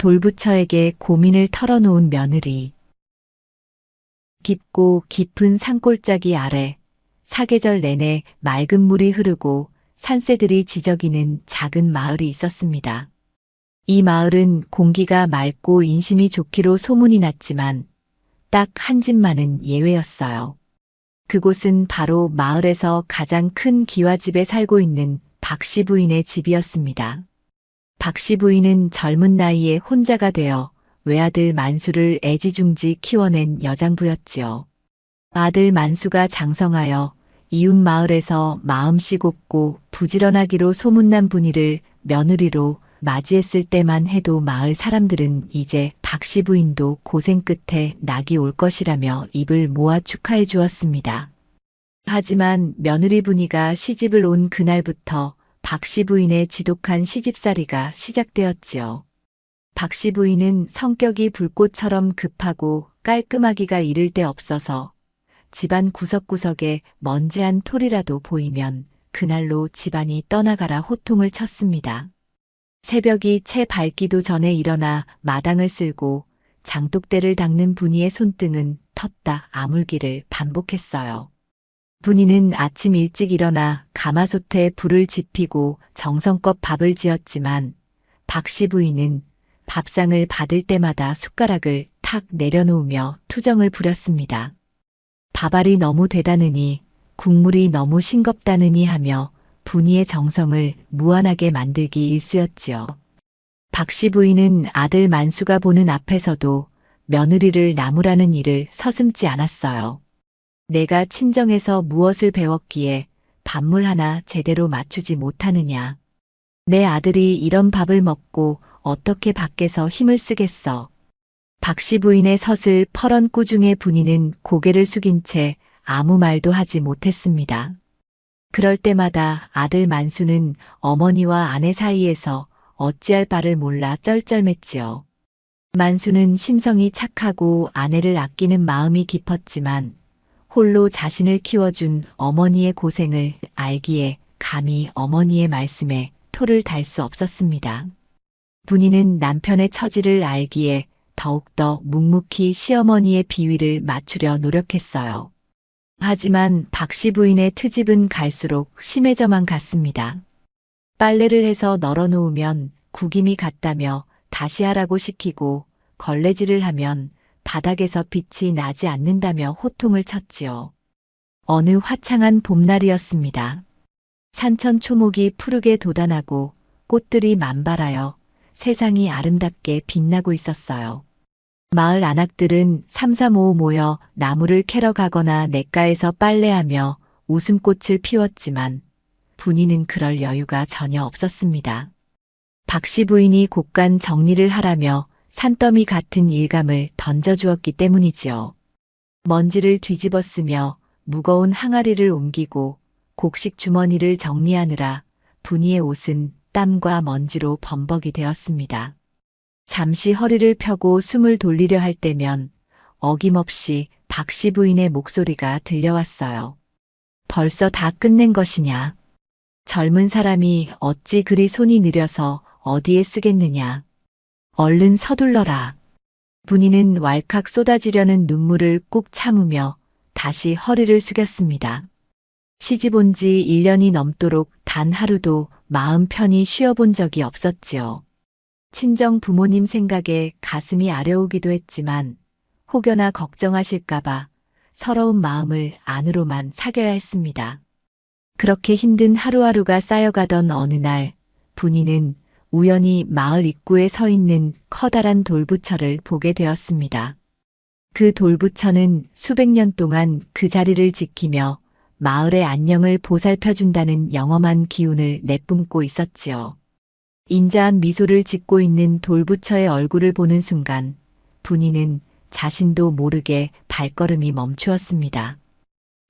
돌부처에게 고민을 털어놓은 며느리. 깊고 깊은 산골짜기 아래 사계절 내내 맑은 물이 흐르고 산새들이 지저귀는 작은 마을이 있었습니다. 이 마을은 공기가 맑고 인심이 좋기로 소문이 났지만 딱 한 집만은 예외였어요. 그곳은 바로 마을에서 가장 큰 기와집에 살고 있는 박씨 부인의 집이었습니다. 박씨 부인은 젊은 나이에 혼자가 되어 외아들 만수를 애지중지 키워낸 여장부였지요. 아들 만수가 장성하여 이웃 마을에서 마음씨 곱고 부지런하기로 소문난 분이를 며느리로 맞이했을 때만 해도 마을 사람들은 이제 박씨 부인도 고생 끝에 낙이 올 것이라며 입을 모아 축하해 주었습니다. 하지만 며느리 분이가 시집을 온 그날부터 박씨 부인의 지독한 시집살이가 시작되었지요. 박씨 부인은 성격이 불꽃처럼 급하고 깔끔하기가 이를 데 없어서 집안 구석구석에 먼지 한 톨이라도 보이면 그날로 집안이 떠나가라 호통을 쳤습니다. 새벽이 채 밝기도 전에 일어나 마당을 쓸고 장독대를 닦는 분이의 손등은 텄다 아물기를 반복했어요. 분이는 아침 일찍 일어나 가마솥에 불을 지피고 정성껏 밥을 지었지만 박씨 부인은 밥상을 받을 때마다 숟가락을 탁 내려놓으며 투정을 부렸습니다. 밥알이 너무 되다느니 국물이 너무 싱겁다느니 하며 분이의 정성을 무한하게 만들기 일쑤였지요. 박씨 부인은 아들 만수가 보는 앞에서도 며느리를 나무라는 일을 서슴지 않았어요. 내가 친정에서 무엇을 배웠기에 밥물 하나 제대로 맞추지 못하느냐. 내 아들이 이런 밥을 먹고 어떻게 밖에서 힘을 쓰겠어. 박씨 부인의 서슬 퍼런 꾸중에 분이는 고개를 숙인 채 아무 말도 하지 못했습니다. 그럴 때마다 아들 만수는 어머니와 아내 사이에서 어찌할 바를 몰라 쩔쩔맸지요. 만수는 심성이 착하고 아내를 아끼는 마음이 깊었지만 홀로 자신을 키워준 어머니의 고생을 알기에 감히 어머니의 말씀에 토를 달 수 없었습니다. 분이는 남편의 처지를 알기에 더욱더 묵묵히 시어머니의 비위를 맞추려 노력했어요. 하지만 박씨 부인의 트집은 갈수록 심해져만 갔습니다. 빨래를 해서 널어놓으면 구김이 같다며 다시 하라고 시키고 걸레질을 하면 바닥에서 빛이 나지 않는다며 호통을 쳤지요. 어느 화창한 봄날이었습니다. 산천 초목이 푸르게 돋아나고 꽃들이 만발하여 세상이 아름답게 빛나고 있었어요. 마을 안악들은 삼삼오오 모여 나무를 캐러 가거나 냇가에서 빨래하며 웃음꽃을 피웠지만 분이는 그럴 여유가 전혀 없었습니다. 박씨 부인이 곳간 정리를 하라며 산더미 같은 일감을 던져주었기 때문이지요. 먼지를 뒤집어 쓰며 무거운 항아리를 옮기고 곡식 주머니를 정리하느라 분이의 옷은 땀과 먼지로 범벅이 되었습니다. 잠시 허리를 펴고 숨을 돌리려 할 때면 어김없이 박씨 부인의 목소리가 들려왔어요. 벌써 다 끝낸 것이냐? 젊은 사람이 어찌 그리 손이 느려서 어디에 쓰겠느냐? 얼른 서둘러라. 분이는 왈칵 쏟아지려는 눈물을 꾹 참으며 다시 허리를 숙였습니다. 시집 온 지 1년이 넘도록 단 하루도 마음 편히 쉬어본 적이 없었지요. 친정 부모님 생각에 가슴이 아려오기도 했지만 혹여나 걱정하실까봐 서러운 마음을 안으로만 사겨야 했습니다. 그렇게 힘든 하루하루가 쌓여가던 어느 날 분이는 우연히 마을 입구에 서 있는 커다란 돌부처를 보게 되었습니다. 그 돌부처는 수백 년 동안 그 자리를 지키며 마을의 안녕을 보살펴준다는 영험한 기운을 내뿜고 있었지요. 인자한 미소를 짓고 있는 돌부처의 얼굴을 보는 순간 분이는 자신도 모르게 발걸음이 멈추었습니다.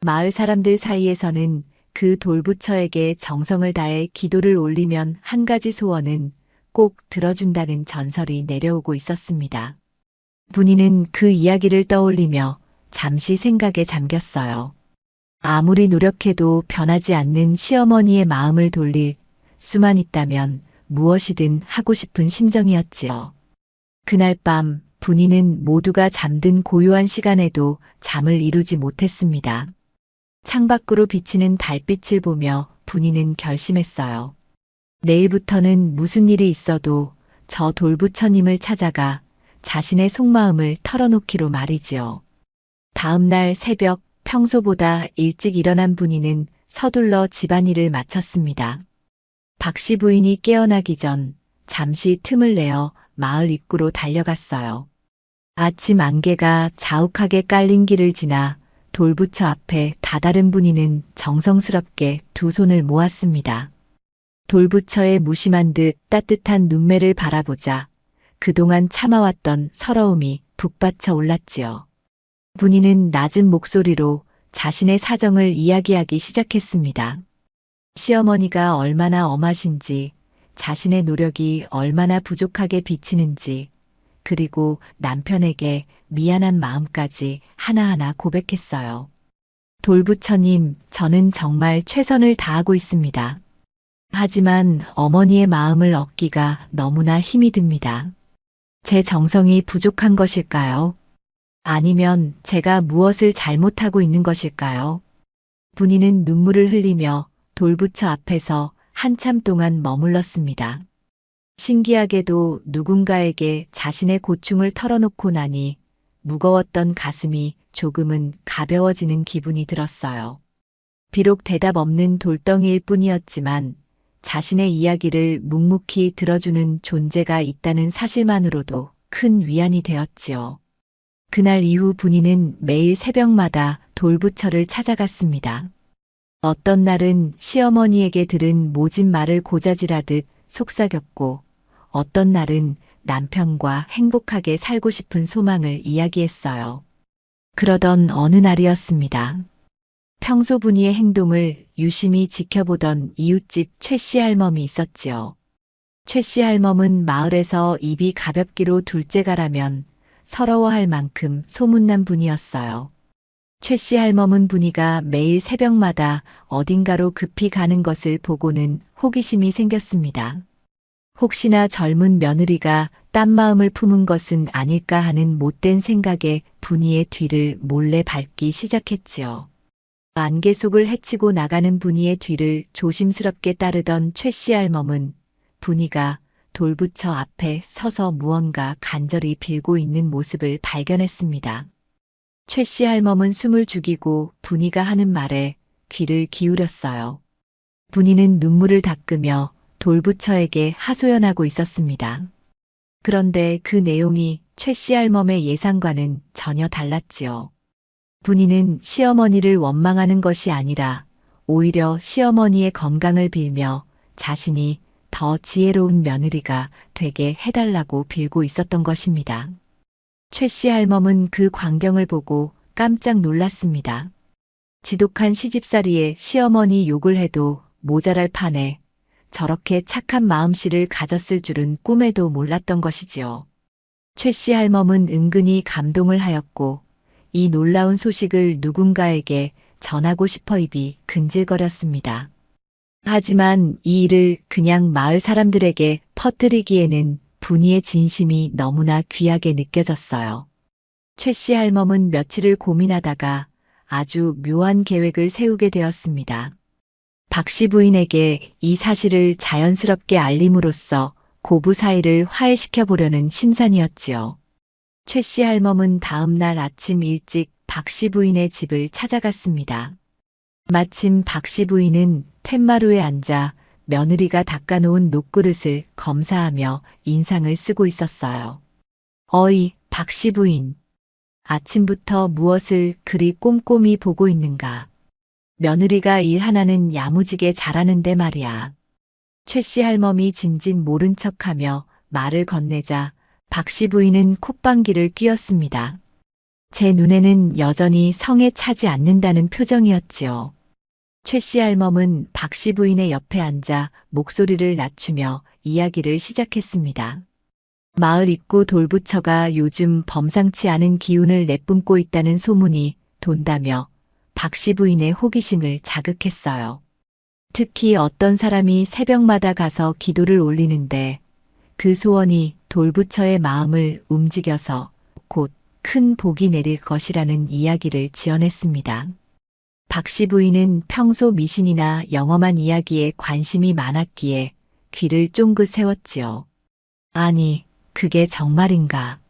마을 사람들 사이에서는 그 돌부처에게 정성을 다해 기도를 올리면 한 가지 소원은 꼭 들어준다는 전설이 내려오고 있었습니다. 분이는 그 이야기를 떠올리며 잠시 생각에 잠겼어요. 아무리 노력해도 변하지 않는 시어머니의 마음을 돌릴 수만 있다면 무엇이든 하고 싶은 심정이었지요. 그날 밤 분이는 모두가 잠든 고요한 시간에도 잠을 이루지 못했습니다. 창밖으로 비치는 달빛을 보며 분이는 결심했어요. 내일부터는 무슨 일이 있어도 저 돌부처님을 찾아가 자신의 속마음을 털어놓기로 말이지요. 다음 날 새벽 평소보다 일찍 일어난 분이는 서둘러 집안일을 마쳤습니다. 박씨 부인이 깨어나기 전 잠시 틈을 내어 마을 입구로 달려갔어요. 아침 안개가 자욱하게 깔린 길을 지나 돌부처 앞에 다다른 분이는 정성스럽게 두 손을 모았습니다. 돌부처의 무심한 듯 따뜻한 눈매를 바라보자 그동안 참아왔던 서러움이 북받쳐 올랐지요. 분이는 낮은 목소리로 자신의 사정을 이야기하기 시작했습니다. 시어머니가 얼마나 엄하신지, 자신의 노력이 얼마나 부족하게 비치는지, 그리고 남편에게 미안한 마음까지 하나하나 고백했어요. 돌부처님, 저는 정말 최선을 다하고 있습니다. 하지만 어머니의 마음을 얻기가 너무나 힘이 듭니다. 제 정성이 부족한 것일까요? 아니면 제가 무엇을 잘못하고 있는 것일까요? 분이는 눈물을 흘리며 돌부처 앞에서 한참 동안 머물렀습니다. 신기하게도 누군가에게 자신의 고충을 털어놓고 나니 무거웠던 가슴이 조금은 가벼워지는 기분이 들었어요. 비록 대답 없는 돌덩이일 뿐이었지만 자신의 이야기를 묵묵히 들어주는 존재가 있다는 사실만으로도 큰 위안이 되었지요. 그날 이후 분이는 매일 새벽마다 돌부처를 찾아갔습니다. 어떤 날은 시어머니에게 들은 모진 말을 고자질하듯 속삭였고, 어떤 날은 남편과 행복하게 살고 싶은 소망을 이야기했어요. 그러던 어느 날이었습니다. 평소 분이의 행동을 유심히 지켜보던 이웃집 최씨 할멈이 있었지요. 최씨 할멈은 마을에서 입이 가볍기로 둘째가라면 서러워할 만큼 소문난 분이었어요. 최씨 할멈은 분이가 매일 새벽마다 어딘가로 급히 가는 것을 보고는 호기심이 생겼습니다. 혹시나 젊은 며느리가 딴 마음을 품은 것은 아닐까 하는 못된 생각에 분이의 뒤를 몰래 밟기 시작했지요. 안개 속을 헤치고 나가는 분이의 뒤를 조심스럽게 따르던 최씨 할멈은 분이가 돌부처 앞에 서서 무언가 간절히 빌고 있는 모습을 발견했습니다. 최씨 할멈은 숨을 죽이고 분이가 하는 말에 귀를 기울였어요. 분이는 눈물을 닦으며 돌부처에게 하소연하고 있었습니다. 그런데 그 내용이 최씨 할멈의 예상과는 전혀 달랐지요. 분이는 시어머니를 원망하는 것이 아니라 오히려 시어머니의 건강을 빌며 자신이 더 지혜로운 며느리가 되게 해달라고 빌고 있었던 것입니다. 최씨 할멈은 그 광경을 보고 깜짝 놀랐습니다. 지독한 시집살이에 시어머니 욕을 해도 모자랄 판에 저렇게 착한 마음씨를 가졌을 줄은 꿈에도 몰랐던 것이지요. 최씨 할멈은 은근히 감동을 하였고 이 놀라운 소식을 누군가에게 전하고 싶어 입이 근질거렸습니다. 하지만 이 일을 그냥 마을 사람들에게 퍼뜨리기에는 분이의 진심이 너무나 귀하게 느껴졌어요. 최씨 할멈은 며칠을 고민하다가 아주 묘한 계획을 세우게 되었습니다. 박씨 부인에게 이 사실을 자연스럽게 알림으로써 고부 사이를 화해시켜 보려는 심산이었지요. 최씨 할멈은 다음 날 아침 일찍 박씨 부인의 집을 찾아갔습니다. 마침 박씨 부인은 툇마루에 앉아 며느리가 닦아놓은 녹그릇을 검사하며 인상을 쓰고 있었어요. 어이, 박씨 부인. 아침부터 무엇을 그리 꼼꼼히 보고 있는가. 며느리가 일 하나는 야무지게 잘하는데 말이야. 최씨 할멈이 짐짓 모른 척하며 말을 건네자 박씨 부인은 콧방귀를 뀌었습니다. 제 눈에는 여전히 성에 차지 않는다는 표정이었지요. 최씨 할멈은 박씨 부인의 옆에 앉아 목소리를 낮추며 이야기를 시작했습니다. 마을 입구 돌부처가 요즘 범상치 않은 기운을 내뿜고 있다는 소문이 돈다며 박씨 부인의 호기심을 자극했어요. 특히 어떤 사람이 새벽마다 가서 기도를 올리는데 그 소원이 돌부처의 마음을 움직여서 곧 큰 복이 내릴 것이라는 이야기를 지어냈습니다. 박씨 부인은 평소 미신이나 영험한 이야기에 관심이 많았기에 귀를 쫑긋 세웠지요. 아니, 그게 정말인가?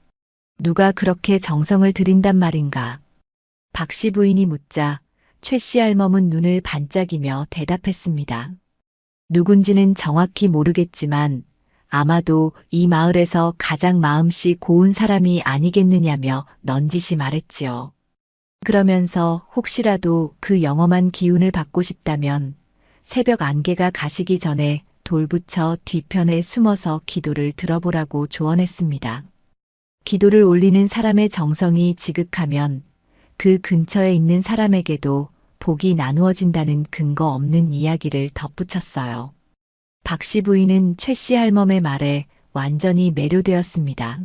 누가 그렇게 정성을 들인단 말인가? 박씨 부인이 묻자 최씨 할멈은 눈을 반짝이며 대답했습니다. 누군지는 정확히 모르겠지만 아마도 이 마을에서 가장 마음씨 고운 사람이 아니겠느냐며 넌지시 말했지요. 그러면서 혹시라도 그 영험한 기운을 받고 싶다면 새벽 안개가 가시기 전에 돌부처 뒤편에 숨어서 기도를 들어보라고 조언했습니다. 기도를 올리는 사람의 정성이 지극하면 그 근처에 있는 사람에게도 복이 나누어진다는 근거 없는 이야기를 덧붙였어요. 박씨 부인은 최씨 할멈의 말에 완전히 매료되었습니다.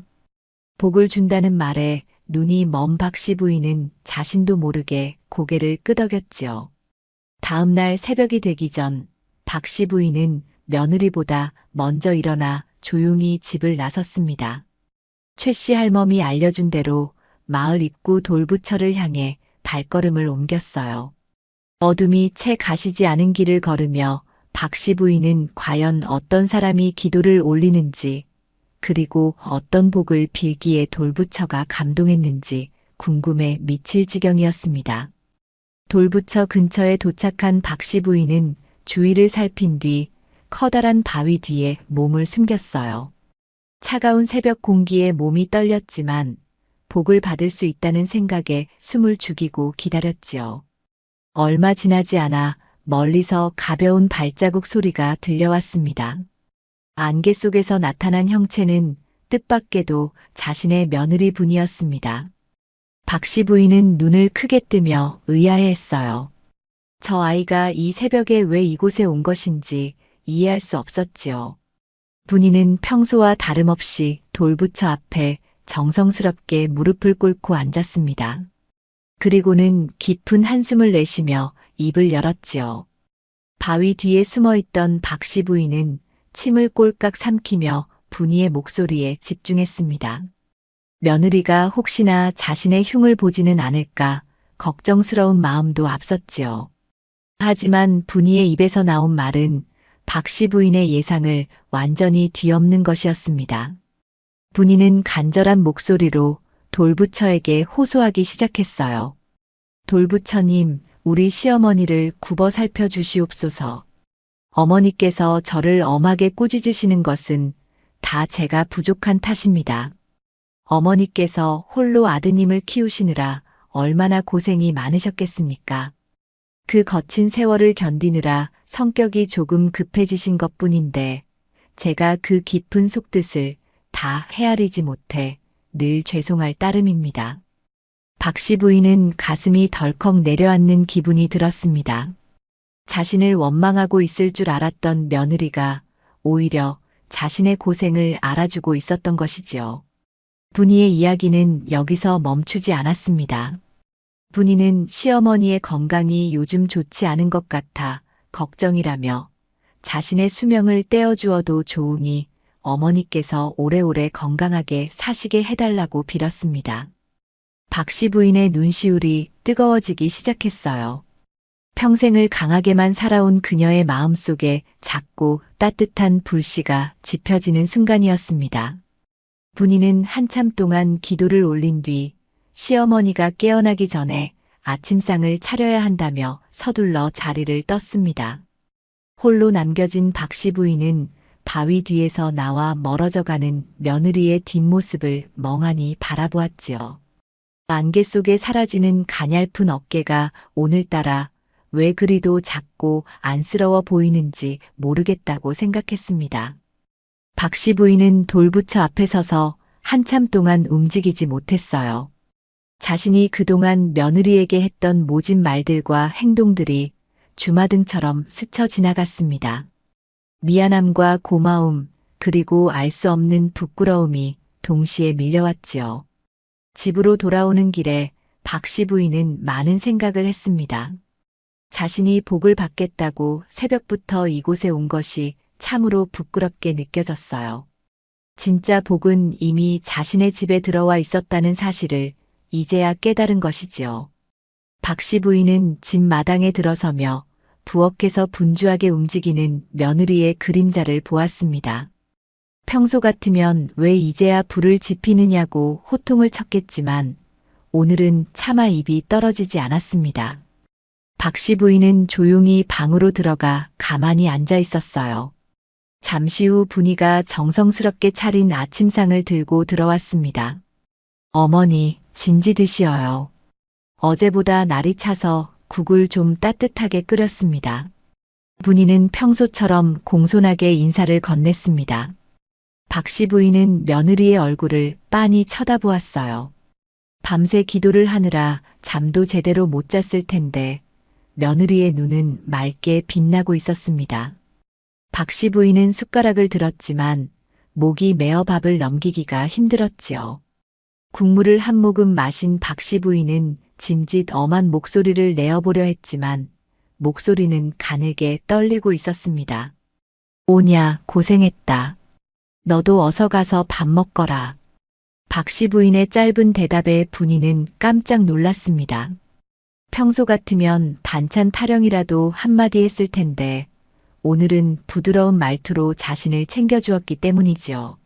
복을 준다는 말에 눈이 먼 박씨 부인은 자신도 모르게 고개를 끄덕였지요. 다음 날 새벽이 되기 전 박씨 부인은 며느리보다 먼저 일어나 조용히 집을 나섰습니다. 최씨 할멈이 알려준 대로 마을 입구 돌부처를 향해 발걸음을 옮겼어요. 어둠이 채 가시지 않은 길을 걸으며 박씨 부인은 과연 어떤 사람이 기도를 올리는지 그리고 어떤 복을 빌기에 돌부처가 감동했는지 궁금해 미칠 지경이었습니다. 돌부처 근처에 도착한 박씨 부인은 주위를 살핀 뒤 커다란 바위 뒤에 몸을 숨겼어요. 차가운 새벽 공기에 몸이 떨렸지만 복을 받을 수 있다는 생각에 숨을 죽이고 기다렸지요. 얼마 지나지 않아 멀리서 가벼운 발자국 소리가 들려왔습니다. 안개 속에서 나타난 형체는 뜻밖에도 자신의 며느리 분이었습니다. 박씨 부인은 눈을 크게 뜨며 의아해했어요. 저 아이가 이 새벽에 왜 이곳에 온 것인지 이해할 수 없었지요. 분이는 평소와 다름없이 돌부처 앞에 정성스럽게 무릎을 꿇고 앉았습니다. 그리고는 깊은 한숨을 내쉬며 입을 열었지요. 바위 뒤에 숨어있던 박씨 부인은 침을 꼴깍 삼키며 분이의 목소리에 집중했습니다. 며느리가 혹시나 자신의 흉을 보지는 않을까 걱정스러운 마음도 앞섰지요. 하지만 분이의 입에서 나온 말은 박씨 부인의 예상을 완전히 뒤엎는 것이었습니다. 분이는 간절한 목소리로 돌부처에게 호소하기 시작했어요. 돌부처님, 우리 시어머니를 굽어 살펴주시옵소서. 어머니께서 저를 엄하게 꾸짖으시는 것은 다 제가 부족한 탓입니다. 어머니께서 홀로 아드님을 키우시느라 얼마나 고생이 많으셨겠습니까? 그 거친 세월을 견디느라 성격이 조금 급해지신 것뿐인데 제가 그 깊은 속뜻을 다 헤아리지 못해 늘 죄송할 따름입니다. 박씨 부인은 가슴이 덜컥 내려앉는 기분이 들었습니다. 자신을 원망하고 있을 줄 알았던 며느리가 오히려 자신의 고생을 알아주고 있었던 것이지요. 분이의 이야기는 여기서 멈추지 않았습니다. 분이는 시어머니의 건강이 요즘 좋지 않은 것 같아 걱정이라며 자신의 수명을 떼어주어도 좋으니 어머니께서 오래오래 건강하게 사시게 해달라고 빌었습니다. 박씨 부인의 눈시울이 뜨거워지기 시작했어요. 평생을 강하게만 살아온 그녀의 마음속에 작고 따뜻한 불씨가 지펴지는 순간이었습니다. 분이는 한참 동안 기도를 올린 뒤 시어머니가 깨어나기 전에 아침상을 차려야 한다며 서둘러 자리를 떴습니다. 홀로 남겨진 박씨 부인은 바위 뒤에서 나와 멀어져가는 며느리의 뒷모습을 멍하니 바라보았지요. 안개 속에 사라지는 가냘픈 어깨가 오늘따라 왜 그리도 작고 안쓰러워 보이는지 모르겠다고 생각했습니다. 박씨 부인은 돌부처 앞에 서서 한참 동안 움직이지 못했어요. 자신이 그동안 며느리에게 했던 모진 말들과 행동들이 주마등처럼 스쳐 지나갔습니다. 미안함과 고마움, 그리고 알 수 없는 부끄러움이 동시에 밀려왔지요. 집으로 돌아오는 길에 박씨 부인은 많은 생각을 했습니다. 자신이 복을 받겠다고 새벽부터 이곳에 온 것이 참으로 부끄럽게 느껴졌어요. 진짜 복은 이미 자신의 집에 들어와 있었다는 사실을 이제야 깨달은 것이지요. 박 씨 부인은 집 마당에 들어서며 부엌에서 분주하게 움직이는 며느리의 그림자를 보았습니다. 평소 같으면 왜 이제야 불을 지피느냐고 호통을 쳤겠지만 오늘은 차마 입이 떨어지지 않았습니다. 박 씨 부인은 조용히 방으로 들어가 가만히 앉아 있었어요. 잠시 후 분이가 정성스럽게 차린 아침상을 들고 들어왔습니다. 어머니, 진지 드시어요. 어제보다 날이 차서 국을 좀 따뜻하게 끓였습니다. 분이는 평소처럼 공손하게 인사를 건넸습니다. 박 씨 부인은 며느리의 얼굴을 빤히 쳐다보았어요. 밤새 기도를 하느라 잠도 제대로 못 잤을 텐데 며느리의 눈은 맑게 빛나고 있었습니다. 박 씨 부인은 숟가락을 들었지만 목이 메어 밥을 넘기기가 힘들었지요. 국물을 한 모금 마신 박 씨 부인은 짐짓 엄한 목소리를 내어보려 했지만 목소리는 가늘게 떨리고 있었습니다. 오냐, 고생했다. 너도 어서 가서 밥 먹거라. 박 씨 부인의 짧은 대답에 분이는 깜짝 놀랐습니다. 평소 같으면 반찬 타령이라도 한마디 했을 텐데 오늘은 부드러운 말투로 자신을 챙겨주었기 때문이지요.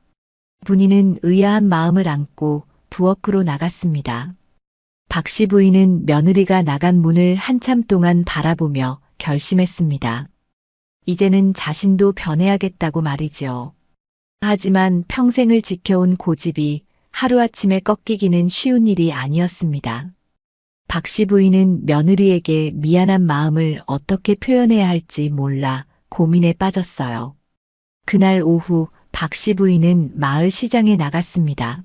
분이는 의아한 마음을 안고 부엌으로 나갔습니다. 박 씨 부인은 며느리가 나간 문을 한참 동안 바라보며 결심했습니다. 이제는 자신도 변해야겠다고 말이지요. 하지만 평생을 지켜온 고집이 하루아침에 꺾이기는 쉬운 일이 아니었습니다. 박 씨 부인은 며느리에게 미안한 마음을 어떻게 표현해야 할지 몰라 고민에 빠졌어요. 그날 오후 박 씨 부인은 마을 시장에 나갔습니다.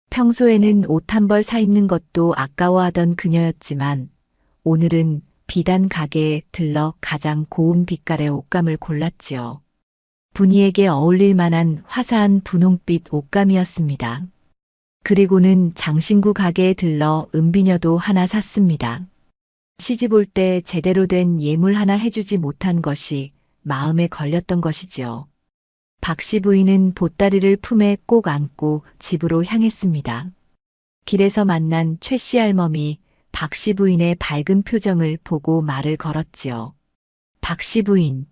평소에는 옷 한 벌 사 입는 것도 아까워하던 그녀였지만 오늘은 비단 가게에 들러 가장 고운 빛깔의 옷감을 골랐지요. 분이에게 어울릴 만한 화사한 분홍빛 옷감이었습니다. 그리고는 장신구 가게에 들러 은비녀도 하나 샀습니다. 시집 올 때 제대로 된 예물 하나 해주지 못한 것이 마음에 걸렸던 것이지요. 박 씨 부인은 보따리를 품에 꼭 안고 집으로 향했습니다. 길에서 만난 최 씨 할멈이 박 씨 부인의 밝은 표정을 보고 말을 걸었지요. 박 씨 부인,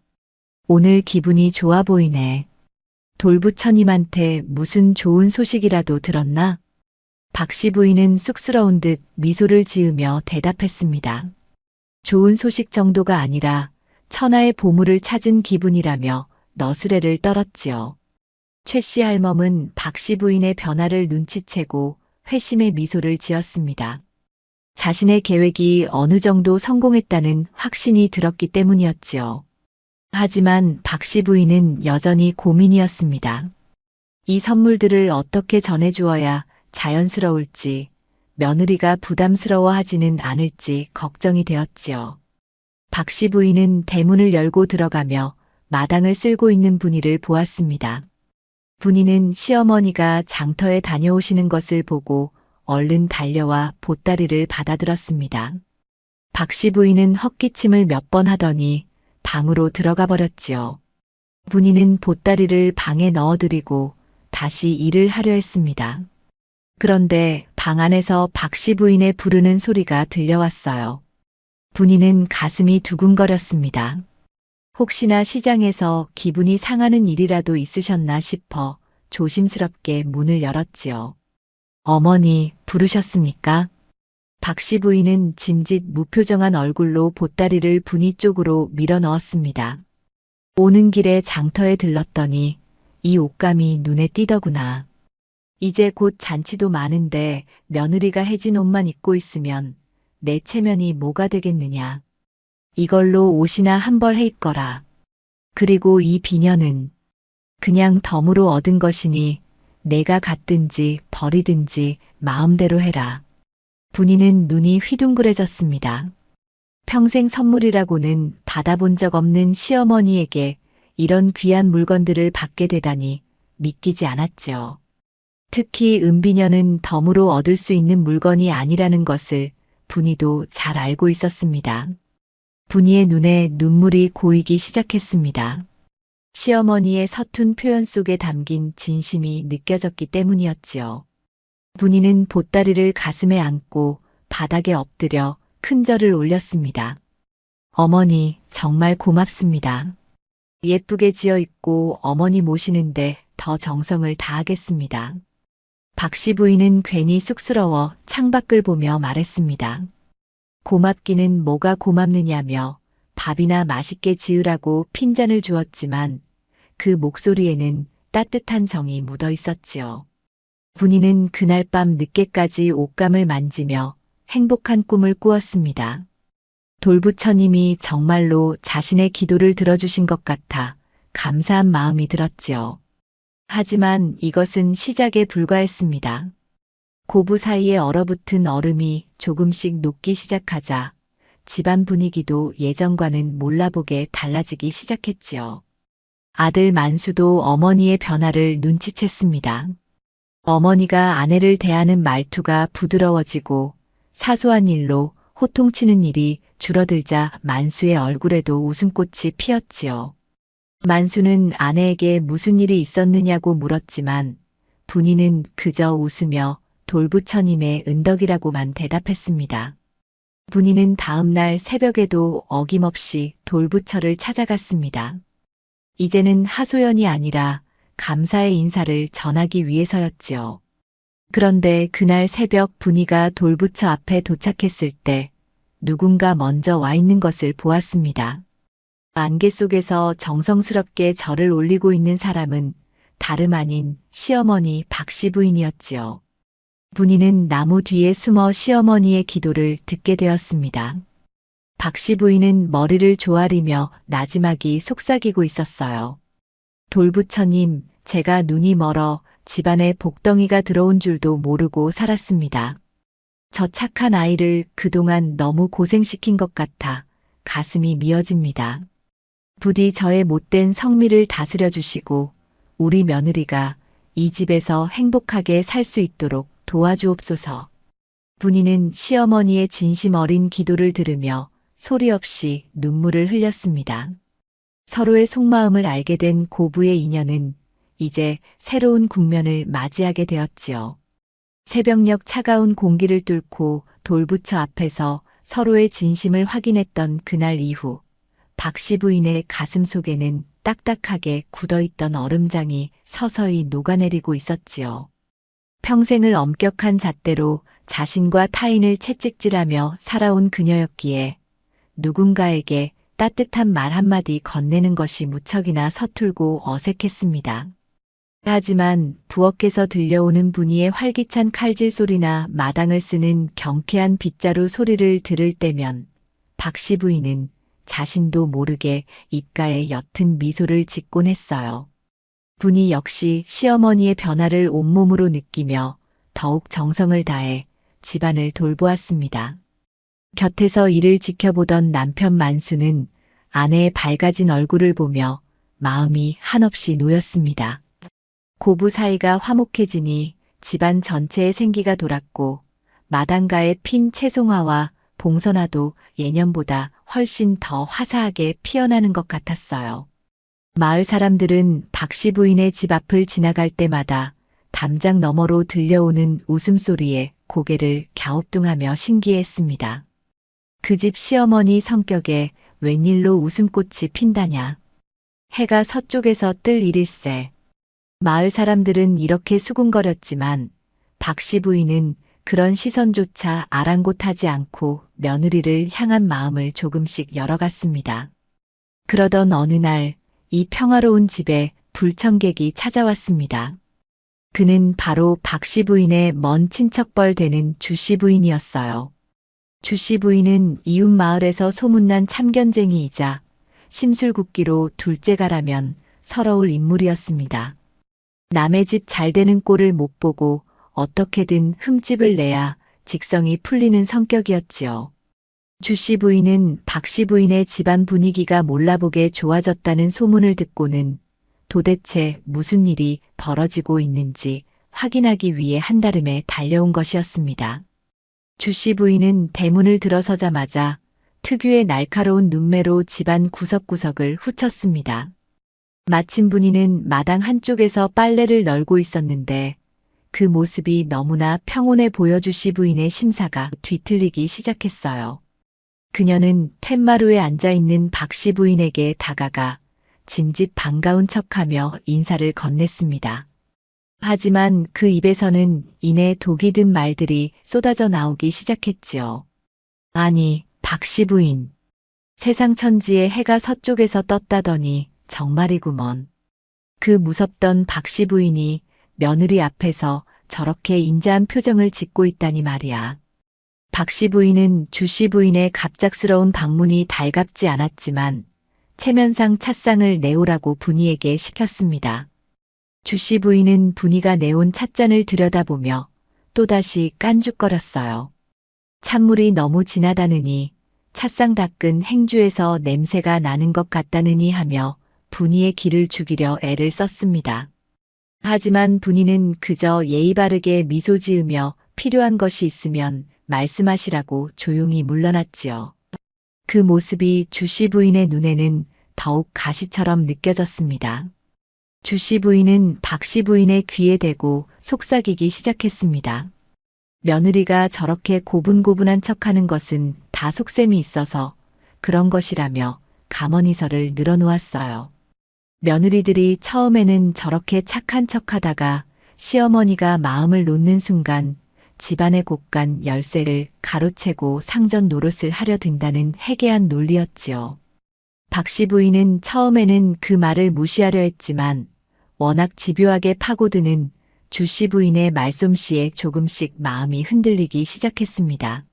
오늘 기분이 좋아 보이네. 돌부처님한테 무슨 좋은 소식이라도 들었나? 박 씨 부인은 쑥스러운 듯 미소를 지으며 대답했습니다. 좋은 소식 정도가 아니라 천하의 보물을 찾은 기분이라며 너스레를 떨었지요. 최 씨 할멈은 박 씨 부인의 변화를 눈치채고 회심의 미소를 지었습니다. 자신의 계획이 어느 정도 성공했다는 확신이 들었기 때문이었지요. 하지만 박 씨 부인은 여전히 고민이었습니다. 이 선물들을 어떻게 전해주어야 자연스러울지, 며느리가 부담스러워하지는 않을지 걱정이 되었지요. 박 씨 부인은 대문을 열고 들어가며 마당을 쓸고 있는 분이를 보았습니다. 분이는 시어머니가 장터에 다녀오시는 것을 보고 얼른 달려와 보따리를 받아들었습니다. 박 씨 부인은 헛기침을 몇 번 하더니 방으로 들어가 버렸지요. 분이는 보따리를 방에 넣어드리고 다시 일을 하려 했습니다. 그런데 방 안에서 박 씨 부인의 부르는 소리가 들려왔어요. 분이는 가슴이 두근거렸습니다. 혹시나 시장에서 기분이 상하는 일이라도 있으셨나 싶어 조심스럽게 문을 열었지요. 어머니, 부르셨습니까? 박 씨 부인은 짐짓 무표정한 얼굴로 보따리를 분이 쪽으로 밀어 넣었습니다. 오는 길에 장터에 들렀더니 이 옷감이 눈에 띄더구나. 이제 곧 잔치도 많은데 며느리가 해진 옷만 입고 있으면 내 체면이 뭐가 되겠느냐. 이걸로 옷이나 한 벌 해 입거라. 그리고 이 비녀는 그냥 덤으로 얻은 것이니 내가 갖든지 버리든지 마음대로 해라. 분이는 눈이 휘둥그레졌습니다. 평생 선물이라고는 받아본 적 없는 시어머니에게 이런 귀한 물건들을 받게 되다니 믿기지 않았죠. 특히 은비녀는 덤으로 얻을 수 있는 물건이 아니라는 것을 분이도 잘 알고 있었습니다. 분이의 눈에 눈물이 고이기 시작했습니다. 시어머니의 서툰 표현 속에 담긴 진심이 느껴졌기 때문이었지요. 분이는 보따리를 가슴에 안고 바닥에 엎드려 큰 절을 올렸습니다. 어머니, 정말 고맙습니다. 예쁘게 지어 입고 어머니 모시는데 더 정성을 다하겠습니다. 박씨 부인은 괜히 쑥스러워 창밖을 보며 말했습니다. 고맙기는 뭐가 고맙느냐며 밥이나 맛있게 지으라고 핀잔을 주었지만 그 목소리에는 따뜻한 정이 묻어 있었지요. 분이는 그날 밤 늦게까지 옷감을 만지며 행복한 꿈을 꾸었습니다. 돌부처님이 정말로 자신의 기도를 들어주신 것 같아 감사한 마음이 들었지요. 하지만 이것은 시작에 불과했습니다. 고부 사이에 얼어붙은 얼음이 조금씩 녹기 시작하자 집안 분위기도 예전과는 몰라보게 달라지기 시작했지요. 아들 만수도 어머니의 변화를 눈치챘습니다. 어머니가 아내를 대하는 말투가 부드러워지고 사소한 일로 호통치는 일이 줄어들자 만수의 얼굴에도 웃음꽃이 피었지요. 만수는 아내에게 무슨 일이 있었느냐고 물었지만 분이는 그저 웃으며 돌부처님의 은덕이라고만 대답했습니다. 분이는 다음 날 새벽에도 어김없이 돌부처를 찾아갔습니다. 이제는 하소연이 아니라 감사의 인사를 전하기 위해서였지요. 그런데 그날 새벽 분이가 돌부처 앞에 도착했을 때 누군가 먼저 와 있는 것을 보았습니다. 안개 속에서 정성스럽게 절을 올리고 있는 사람은 다름 아닌 시어머니 박씨 부인이었지요. 분이는 나무 뒤에 숨어 시어머니의 기도를 듣게 되었습니다. 박씨 부인은 머리를 조아리며 나지막이 속삭이고 있었어요. 돌부처님, 제가 눈이 멀어 집안에 복덩이가 들어온 줄도 모르고 살았습니다. 저 착한 아이를 그동안 너무 고생시킨 것 같아 가슴이 미어집니다. 부디 저의 못된 성미를 다스려 주시고 우리 며느리가 이 집에서 행복하게 살 수 있도록 도와주옵소서. 분이는 시어머니의 진심 어린 기도를 들으며 소리 없이 눈물을 흘렸습니다. 서로의 속마음을 알게 된 고부의 인연은 이제 새로운 국면을 맞이하게 되었지요. 새벽녘 차가운 공기를 뚫고 돌부처 앞에서 서로의 진심을 확인했던 그날 이후 박씨 부인의 가슴 속에는 딱딱하게 굳어있던 얼음장이 서서히 녹아내리고 있었지요. 평생을 엄격한 잣대로 자신과 타인을 채찍질하며 살아온 그녀였기에 누군가에게 따뜻한 말 한마디 건네는 것이 무척이나 서툴고 어색했습니다. 하지만 부엌에서 들려오는 분이의 활기찬 칼질 소리나 마당을 쓰는 경쾌한 빗자루 소리를 들을 때면 박씨 부인은 자신도 모르게 입가에 옅은 미소를 짓곤 했어요. 분이 역시 시어머니의 변화를 온몸으로 느끼며 더욱 정성을 다해 집안을 돌보았습니다. 곁에서 이를 지켜보던 남편 만수는 아내의 밝아진 얼굴을 보며 마음이 한없이 놓였습니다. 고부 사이가 화목해지니 집안 전체에 생기가 돌았고 마당가에 핀 채송화와 봉선화도 예년보다 훨씬 더 화사하게 피어나는 것 같았어요. 마을 사람들은 박씨 부인의 집 앞을 지나갈 때마다 담장 너머로 들려오는 웃음소리에 고개를 갸우뚱하며 신기했습니다. 그 집 시어머니 성격에 웬일로 웃음꽃이 핀다냐. 해가 서쪽에서 뜰 일일세. 마을 사람들은 이렇게 수군거렸지만 박씨 부인은 그런 시선조차 아랑곳하지 않고 며느리를 향한 마음을 조금씩 열어갔습니다. 그러던 어느 날 이 평화로운 집에 불청객이 찾아왔습니다. 그는 바로 박씨 부인의 먼 친척벌 되는 주씨 부인이었어요. 주씨 부인은 이웃 마을에서 소문난 참견쟁이이자 심술궂기로 둘째가라면 서러울 인물이었습니다. 남의 집 잘 되는 꼴을 못 보고 어떻게든 흠집을 내야 직성이 풀리는 성격이었지요. 주씨 부인은 박씨 부인의 집안 분위기가 몰라보게 좋아졌다는 소문을 듣고는 도대체 무슨 일이 벌어지고 있는지 확인하기 위해 한달음에 달려온 것이었습니다. 주씨 부인은 대문을 들어서자마자 특유의 날카로운 눈매로 집안 구석구석을 훑었습니다. 마침 분이는 마당 한쪽에서 빨래를 널고 있었는데 그 모습이 너무나 평온해 보여 주씨 부인의 심사가 뒤틀리기 시작했어요. 그녀는 툇마루에 앉아있는 박씨 부인에게 다가가 짐짓 반가운 척하며 인사를 건넸습니다. 하지만 그 입에서는 이내 독이 든 말들이 쏟아져 나오기 시작했지요. 아니, 박씨 부인. 세상 천지에 해가 서쪽에서 떴다더니 정말이구먼. 그 무섭던 박씨 부인이 며느리 앞에서 저렇게 인자한 표정을 짓고 있다니 말이야. 박씨 부인은 주씨 부인의 갑작스러운 방문이 달갑지 않았지만 체면상 찻상을 내오라고 분이에게 시켰습니다. 주씨 부인은 분이가 내온 찻잔을 들여다보며 또다시 깐죽거렸어요. 찬물이 너무 진하다느니 찻상 닦은 행주에서 냄새가 나는 것 같다느니 하며 분이의 기를 죽이려 애를 썼습니다. 하지만 분이는 그저 예의 바르게 미소 지으며 필요한 것이 있으면 말씀하시라고 조용히 물러났지요. 그 모습이 주씨 부인의 눈에는 더욱 가시처럼 느껴졌습니다. 주씨 부인은 박씨 부인의 귀에 대고 속삭이기 시작했습니다. 며느리가 저렇게 고분고분한 척하는 것은 다 속셈이 있어서 그런 것이라며 감언이설을 늘어놓았어요. 며느리들이 처음에는 저렇게 착한 척하다가 시어머니가 마음을 놓는 순간 집안의 곳간 열쇠를 가로채고 상전 노릇을 하려 든다는 해괴한 논리였지요. 박씨 부인은 처음에는 그 말을 무시하려 했지만 워낙 집요하게 파고드는 주씨 부인의 말솜씨에 조금씩 마음이 흔들리기 시작했습니다.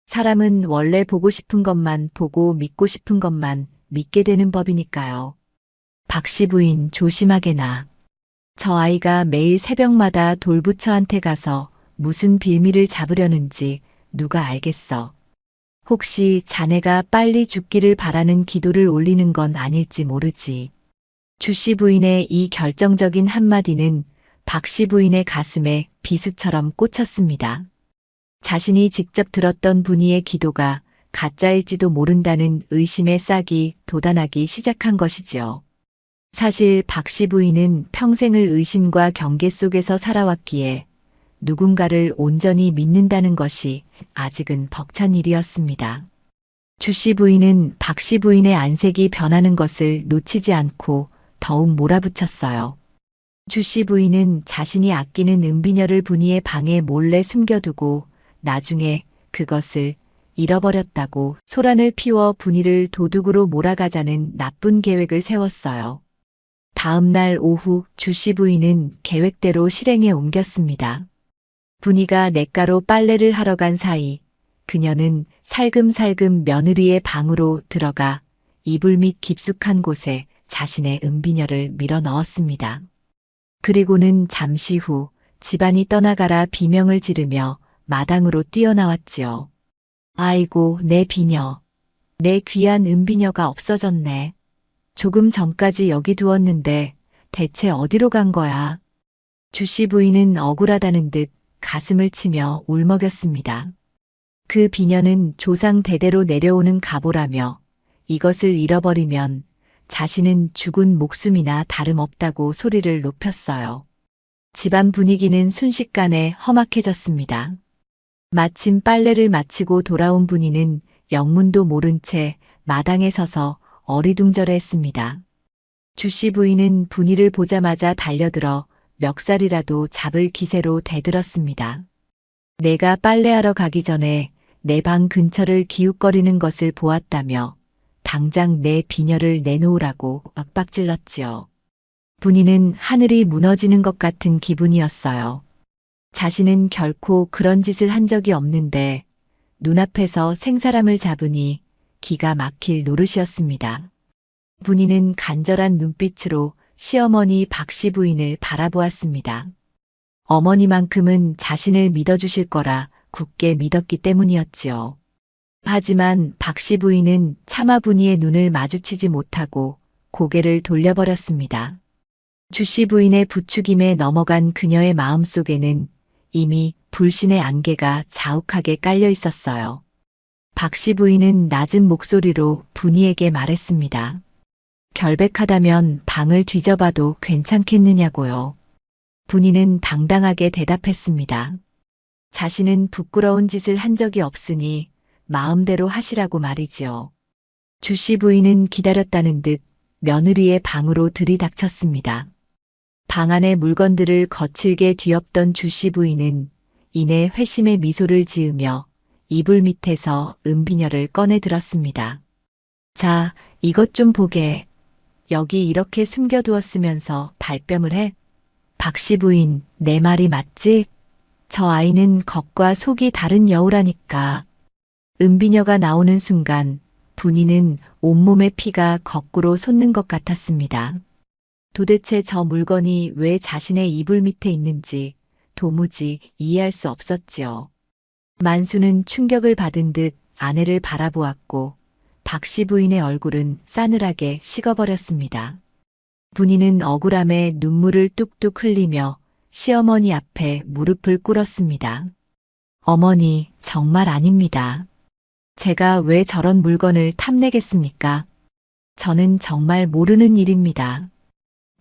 사람은 원래 보고 싶은 것만 보고 믿고 싶은 것만 믿게 되는 법이니까요. 박씨 부인 조심하게나. 저 아이가 매일 새벽마다 돌부처한테 가서 무슨 빌미를 잡으려는지 누가 알겠어. 혹시 자네가 빨리 죽기를 바라는 기도를 올리는 건 아닐지 모르지. 주씨 부인의 이 결정적인 한마디는 박씨 부인의 가슴에 비수처럼 꽂혔습니다. 자신이 직접 들었던 분이의 기도가 가짜일지도 모른다는 의심의 싹이 돋아나기 시작한 것이지요. 사실 박씨 부인은 평생을 의심과 경계 속에서 살아왔기에 누군가를 온전히 믿는다는 것이 아직은 벅찬 일이었습니다. 주씨 부인은 박씨 부인의 안색이 변하는 것을 놓치지 않고 더욱 몰아붙였어요. 주씨 부인은 자신이 아끼는 은비녀를 분이의 방에 몰래 숨겨두고 나중에 그것을 잃어버렸다고 소란을 피워 분이를 도둑으로 몰아가자는 나쁜 계획을 세웠어요. 다음 날 오후 주씨 부인은 계획대로 실행에 옮겼습니다. 분이가 냇가로 빨래를 하러 간 사이 그녀는 살금살금 며느리의 방으로 들어가 이불 밑 깊숙한 곳에 자신의 은비녀를 밀어 넣었습니다. 그리고는 잠시 후 집안이 떠나가라 비명을 지르며 마당으로 뛰어나왔지요. 아이고 내 비녀. 내 귀한 은비녀가 없어졌네. 조금 전까지 여기 두었는데 대체 어디로 간 거야? 주씨 부인은 억울하다는 듯 가슴을 치며 울먹였습니다. 그 비녀는 조상 대대로 내려오는 가보라며 이것을 잃어버리면 자신은 죽은 목숨이나 다름없다고 소리를 높였어요. 집안 분위기는 순식간에 험악해졌습니다. 마침 빨래를 마치고 돌아온 분이는 영문도 모른 채 마당에 서서 어리둥절해했습니다. 주씨 부인은 분이를 보자마자 달려들어 멱살이라도 잡을 기세로 대들었습니다. 내가 빨래하러 가기 전에 내 방 근처를 기웃거리는 것을 보았다며 당장 내 비녀를 내놓으라고 윽박질렀지요. 분이는 하늘이 무너지는 것 같은 기분이었어요. 자신은 결코 그런 짓을 한 적이 없는데 눈앞에서 생사람을 잡으니 기가 막힐 노릇이었습니다. 분이는 간절한 눈빛으로 시어머니 박씨 부인을 바라보았습니다. 어머니만큼은 자신을 믿어주실 거라 굳게 믿었기 때문이었지요. 하지만 박씨 부인은 차마 분이의 눈을 마주치지 못하고 고개를 돌려버렸습니다. 주씨 부인의 부추김에 넘어간 그녀의 마음속에는 이미 불신의 안개가 자욱하게 깔려 있었어요. 박씨 부인은 낮은 목소리로 분이에게 말했습니다. 결백하다면 방을 뒤져봐도 괜찮겠느냐고요. 분이는 당당하게 대답했습니다. 자신은 부끄러운 짓을 한 적이 없으니 마음대로 하시라고 말이지요. 주씨 부인은 기다렸다는 듯 며느리의 방으로 들이닥쳤습니다. 방 안의 물건들을 거칠게 뒤엎던 주씨 부인은 이내 회심의 미소를 지으며 이불 밑에서 은비녀를 꺼내 들었습니다. 자, 이것 좀 보게. 여기 이렇게 숨겨두었으면서 발뺌을 해? 박씨 부인, 내 말이 맞지? 저 아이는 겉과 속이 다른 여우라니까. 은비녀가 나오는 순간 분이는 온몸의 피가 거꾸로 솟는 것 같았습니다. 도대체 저 물건이 왜 자신의 이불 밑에 있는지 도무지 이해할 수 없었지요. 만수는 충격을 받은 듯 아내를 바라보았고 박씨 부인의 얼굴은 싸늘하게 식어버렸습니다. 분이는 억울함에 눈물을 뚝뚝 흘리며 시어머니 앞에 무릎을 꿇었습니다. 어머니, 정말 아닙니다. 제가 왜 저런 물건을 탐내겠습니까? 저는 정말 모르는 일입니다.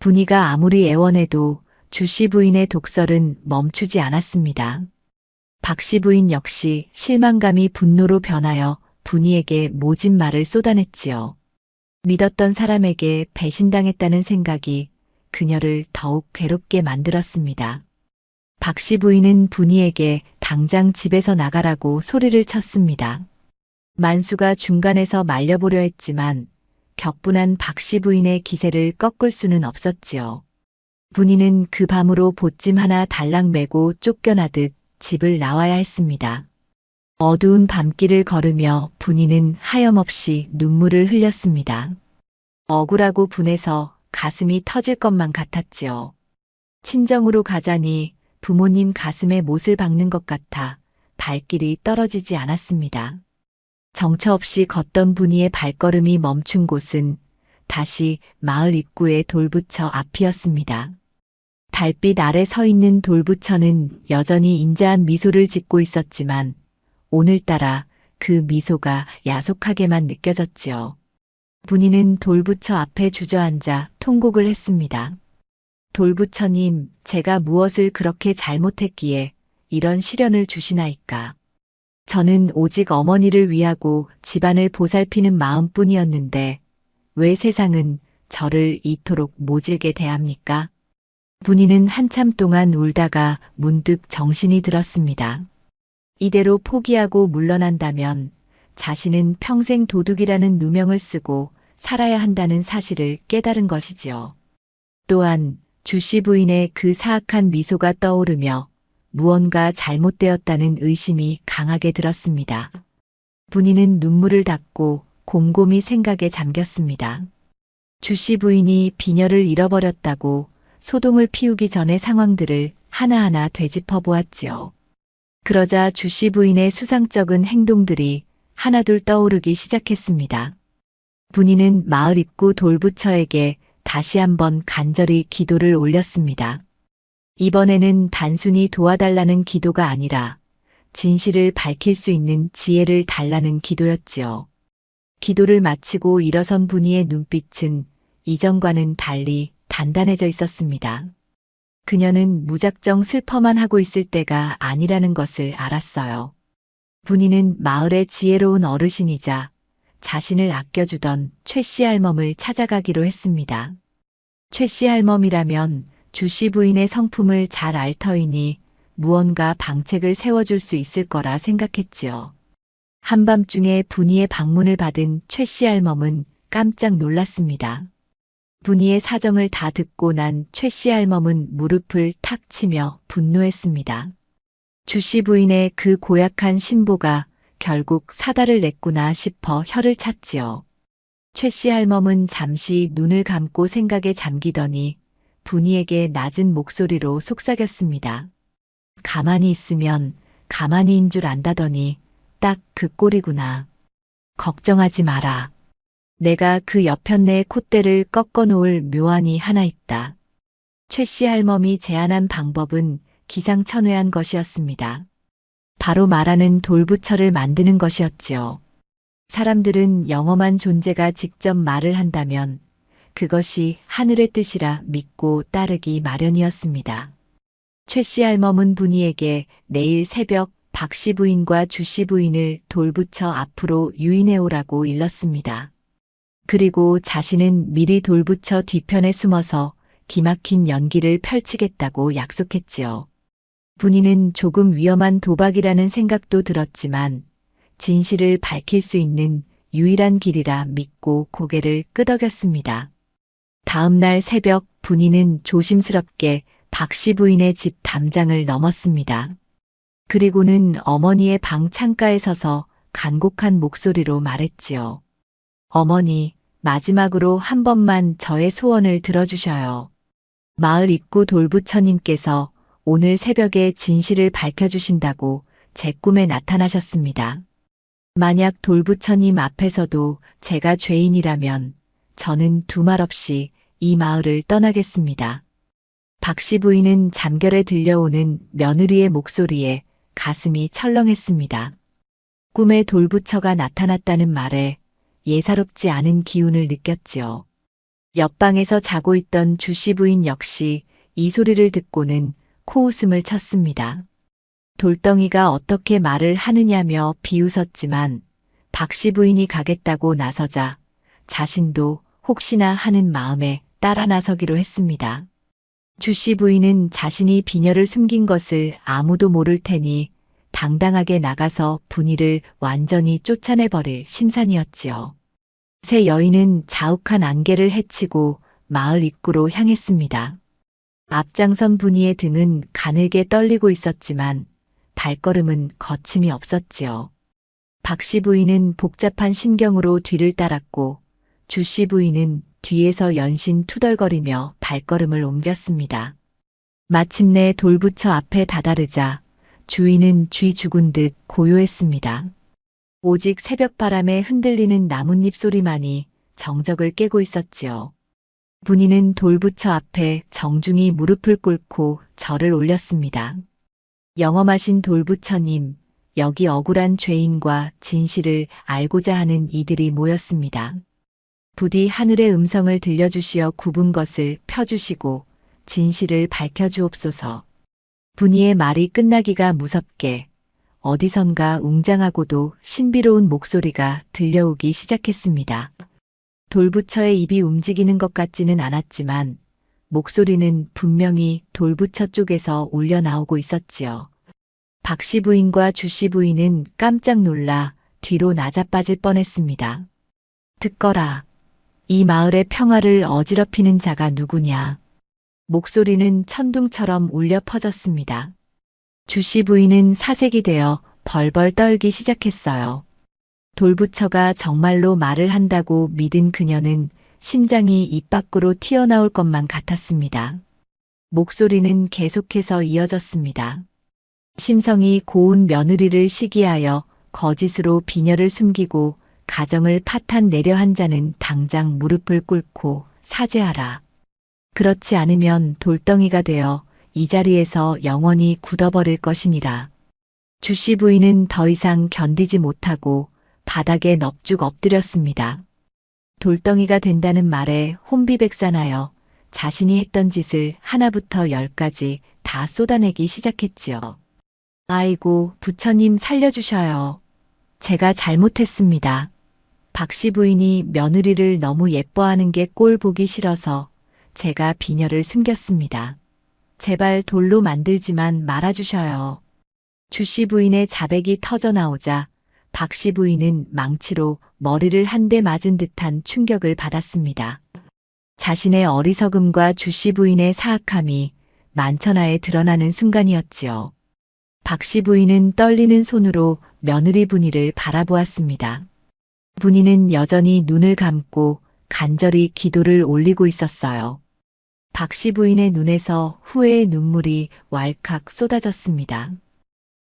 분이가 아무리 애원해도 주씨 부인의 독설은 멈추지 않았습니다. 박씨 부인 역시 실망감이 분노로 변하여 분이에게 모진 말을 쏟아냈지요. 믿었던 사람에게 배신당했다는 생각이 그녀를 더욱 괴롭게 만들었습니다. 박씨 부인은 분이에게 당장 집에서 나가라고 소리를 쳤습니다. 만수가 중간에서 말려보려 했지만 격분한 박씨 부인의 기세를 꺾을 수는 없었지요. 분이는 그 밤으로 보찜 하나 달랑 메고 쫓겨나듯 집을 나와야 했습니다. 어두운 밤길을 걸으며 분이는 하염없이 눈물을 흘렸습니다. 억울하고 분해서 가슴이 터질 것만 같았지요. 친정으로 가자니 부모님 가슴에 못을 박는 것 같아 발길이 떨어지지 않았습니다. 정처 없이 걷던 분이의 발걸음이 멈춘 곳은 다시 마을 입구의 돌부처 앞이었습니다. 달빛 아래 서 있는 돌부처는 여전히 인자한 미소를 짓고 있었지만 오늘따라 그 미소가 야속하게만 느껴졌지요. 분이는 돌부처 앞에 주저앉아 통곡을 했습니다. 돌부처님, 제가 무엇을 그렇게 잘못했기에 이런 시련을 주시나이까. 저는 오직 어머니를 위하고 집안을 보살피는 마음뿐이었는데 왜 세상은 저를 이토록 모질게 대합니까? 분이는 한참 동안 울다가 문득 정신이 들었습니다. 이대로 포기하고 물러난다면 자신은 평생 도둑이라는 누명을 쓰고 살아야 한다는 사실을 깨달은 것이지요. 또한 주씨 부인의 그 사악한 미소가 떠오르며 무언가 잘못되었다는 의심이 강하게 들었습니다. 분이는 눈물을 닦고 곰곰이 생각에 잠겼습니다. 주씨 부인이 비녀를 잃어버렸다고 소동을 피우기 전의 상황들을 하나하나 되짚어 보았지요. 그러자 주씨 부인의 수상쩍은 행동들이 하나둘 떠오르기 시작했습니다. 분이는 마을 입구 돌부처에게 다시 한번 간절히 기도를 올렸습니다. 이번에는 단순히 도와달라는 기도가 아니라 진실을 밝힐 수 있는 지혜를 달라는 기도였지요. 기도를 마치고 일어선 분이의 눈빛은 이전과는 달리 단단해져 있었습니다. 그녀는 무작정 슬퍼만 하고 있을 때가 아니라는 것을 알았어요. 분이는 마을의 지혜로운 어르신이자 자신을 아껴주던 최씨 할멈을 찾아가기로 했습니다. 최씨 할멈이라면 주씨 부인의 성품을 잘 알 터이니 무언가 방책을 세워줄 수 있을 거라 생각했지요. 한밤중에 분이의 방문을 받은 최씨 할멈은 깜짝 놀랐습니다. 분이의 사정을 다 듣고 난 최씨 할멈은 무릎을 탁 치며 분노했습니다. 주씨 부인의 그 고약한 신보가 결국 사달을 냈구나 싶어 혀를 찼지요. 최씨 할멈은 잠시 눈을 감고 생각에 잠기더니 분이에게 낮은 목소리로 속삭였습니다. 가만히 있으면 가만히인 줄 안다더니 딱 그 꼴이구나. 걱정하지 마라. 내가 그 여편네의 콧대를 꺾어 놓을 묘안이 하나 있다. 최씨 할멈이 제안한 방법은 기상천외한 것이었습니다. 바로 말하는 돌부처를 만드는 것이었지요. 사람들은 영험한 존재가 직접 말을 한다면 그것이 하늘의 뜻이라 믿고 따르기 마련이었습니다. 최 씨 할멈은 분이에게 내일 새벽 박 씨 부인과 주 씨 부인을 돌부처 앞으로 유인해 오라고 일렀습니다. 그리고 자신은 미리 돌부처 뒤편에 숨어서 기막힌 연기를 펼치겠다고 약속했지요. 분이는 조금 위험한 도박이라는 생각도 들었지만 진실을 밝힐 수 있는 유일한 길이라 믿고 고개를 끄덕였습니다. 다음 날 새벽 분이는 조심스럽게 박 씨 부인의 집 담장을 넘었습니다. 그리고는 어머니의 방 창가에 서서 간곡한 목소리로 말했지요. 어머니, 마지막으로 한 번만 저의 소원을 들어주셔요. 마을 입구 돌부처님께서 오늘 새벽에 진실을 밝혀주신다고 제 꿈에 나타나셨습니다. 만약 돌부처님 앞에서도 제가 죄인이라면 저는 두말 없이 이 마을을 떠나겠습니다. 박 씨 부인은 잠결에 들려오는 며느리의 목소리에 가슴이 철렁했습니다. 꿈에 돌부처가 나타났다는 말에 예사롭지 않은 기운을 느꼈지요. 옆방에서 자고 있던 주 씨 부인 역시 이 소리를 듣고는 코웃음을 쳤습니다. 돌덩이가 어떻게 말을 하느냐며 비웃었지만 박 씨 부인이 가겠다고 나서자 자신도 혹시나 하는 마음에 따라 나서기로 했습니다. 주 씨 부인은 자신이 비녀를 숨긴 것을 아무도 모를 테니 당당하게 나가서 분이를 완전히 쫓아내버릴 심산이었지요. 새 여인은 자욱한 안개를 헤치고 마을 입구로 향했습니다. 앞장선 분이의 등은 가늘게 떨리고 있었지만 발걸음은 거침이 없었지요. 박 씨 부인은 복잡한 심경으로 뒤를 따랐고 주 씨 부인은 뒤에서 연신 투덜거리며 발걸음을 옮겼습니다. 마침내 돌부처 앞에 다다르자 주인은 쥐 죽은 듯 고요했습니다. 오직 새벽바람에 흔들리는 나뭇잎 소리만이 정적을 깨고 있었지요. 분이는 돌부처 앞에 정중히 무릎을 꿇고 절을 올렸습니다. 영험하신 돌부처님, 여기 억울한 죄인과 진실을 알고자 하는 이들이 모였습니다. 부디 하늘의 음성을 들려주시어 굽은 것을 펴주시고 진실을 밝혀주옵소서. 분이의 말이 끝나기가 무섭게 어디선가 웅장하고도 신비로운 목소리가 들려오기 시작했습니다. 돌부처의 입이 움직이는 것 같지는 않았지만 목소리는 분명히 돌부처 쪽에서 울려 나오고 있었지요. 박 씨 부인과 주 씨 부인은 깜짝 놀라 뒤로 나자빠질 뻔했습니다. 듣거라. 이 마을의 평화를 어지럽히는 자가 누구냐. 목소리는 천둥처럼 울려 퍼졌습니다. 주 씨 부인은 사색이 되어 벌벌 떨기 시작했어요. 돌부처가 정말로 말을 한다고 믿은 그녀는 심장이 입 밖으로 튀어나올 것만 같았습니다. 목소리는 계속해서 이어졌습니다. 심성이 고운 며느리를 시기하여 거짓으로 비녀를 숨기고 가정을 파탄 내려 한 자는 당장 무릎을 꿇고 사죄하라. 그렇지 않으면 돌덩이가 되어 이 자리에서 영원히 굳어버릴 것이니라. 주 씨 부인은 더 이상 견디지 못하고 바닥에 넙죽 엎드렸습니다. 돌덩이가 된다는 말에 혼비백산하여 자신이 했던 짓을 하나부터 열까지 다 쏟아내기 시작했지요. 아이고, 부처님 살려주셔요. 제가 잘못했습니다. 박 씨 부인이 며느리를 너무 예뻐하는 게 꼴 보기 싫어서 제가 비녀를 숨겼습니다. 제발 돌로 만들지만 말아주셔요. 주 씨 부인의 자백이 터져 나오자 박 씨 부인은 망치로 머리를 한 대 맞은 듯한 충격을 받았습니다. 자신의 어리석음과 주 씨 부인의 사악함이 만천하에 드러나는 순간이었지요. 박 씨 부인은 떨리는 손으로 며느리 분이를 바라보았습니다. 분이는 여전히 눈을 감고 간절히 기도를 올리고 있었어요. 박 씨 부인의 눈에서 후회의 눈물이 왈칵 쏟아졌습니다.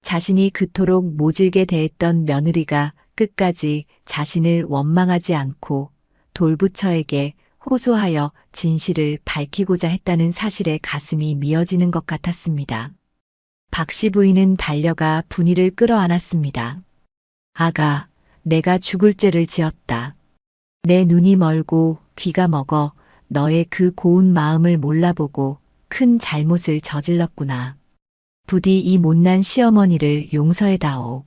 자신이 그토록 모질게 대했던 며느리가 끝까지 자신을 원망하지 않고 돌부처에게 호소하여 진실을 밝히고자 했다는 사실에 가슴이 미어지는 것 같았습니다. 박 씨 부인은 달려가 분이를 끌어안았습니다. 아가, 내가 죽을 죄를 지었다. 내 눈이 멀고 귀가 먹어 너의 그 고운 마음을 몰라보고 큰 잘못을 저질렀구나. 부디 이 못난 시어머니를 용서해다오.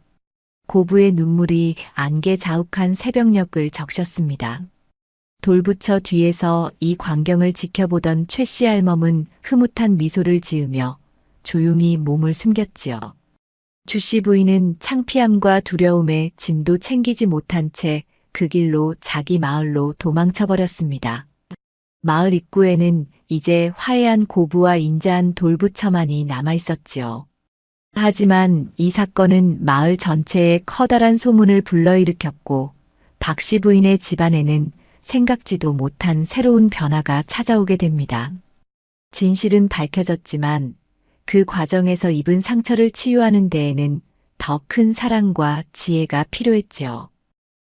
고부의 눈물이 안개 자욱한 새벽녘을 적셨습니다. 돌부처 뒤에서 이 광경을 지켜보던 최씨 할멈은 흐뭇한 미소를 지으며 조용히 몸을 숨겼지요. 주씨 부인은 창피함과 두려움에 짐도 챙기지 못한 채 그 길로 자기 마을로 도망쳐버렸습니다. 마을 입구에는 이제 화해한 고부와 인자한 돌부처만이 남아있었지요. 하지만 이 사건은 마을 전체에 커다란 소문을 불러일으켰고 박씨 부인의 집안에는 생각지도 못한 새로운 변화가 찾아오게 됩니다. 진실은 밝혀졌지만 그 과정에서 입은 상처를 치유하는 데에는 더 큰 사랑과 지혜가 필요했지요.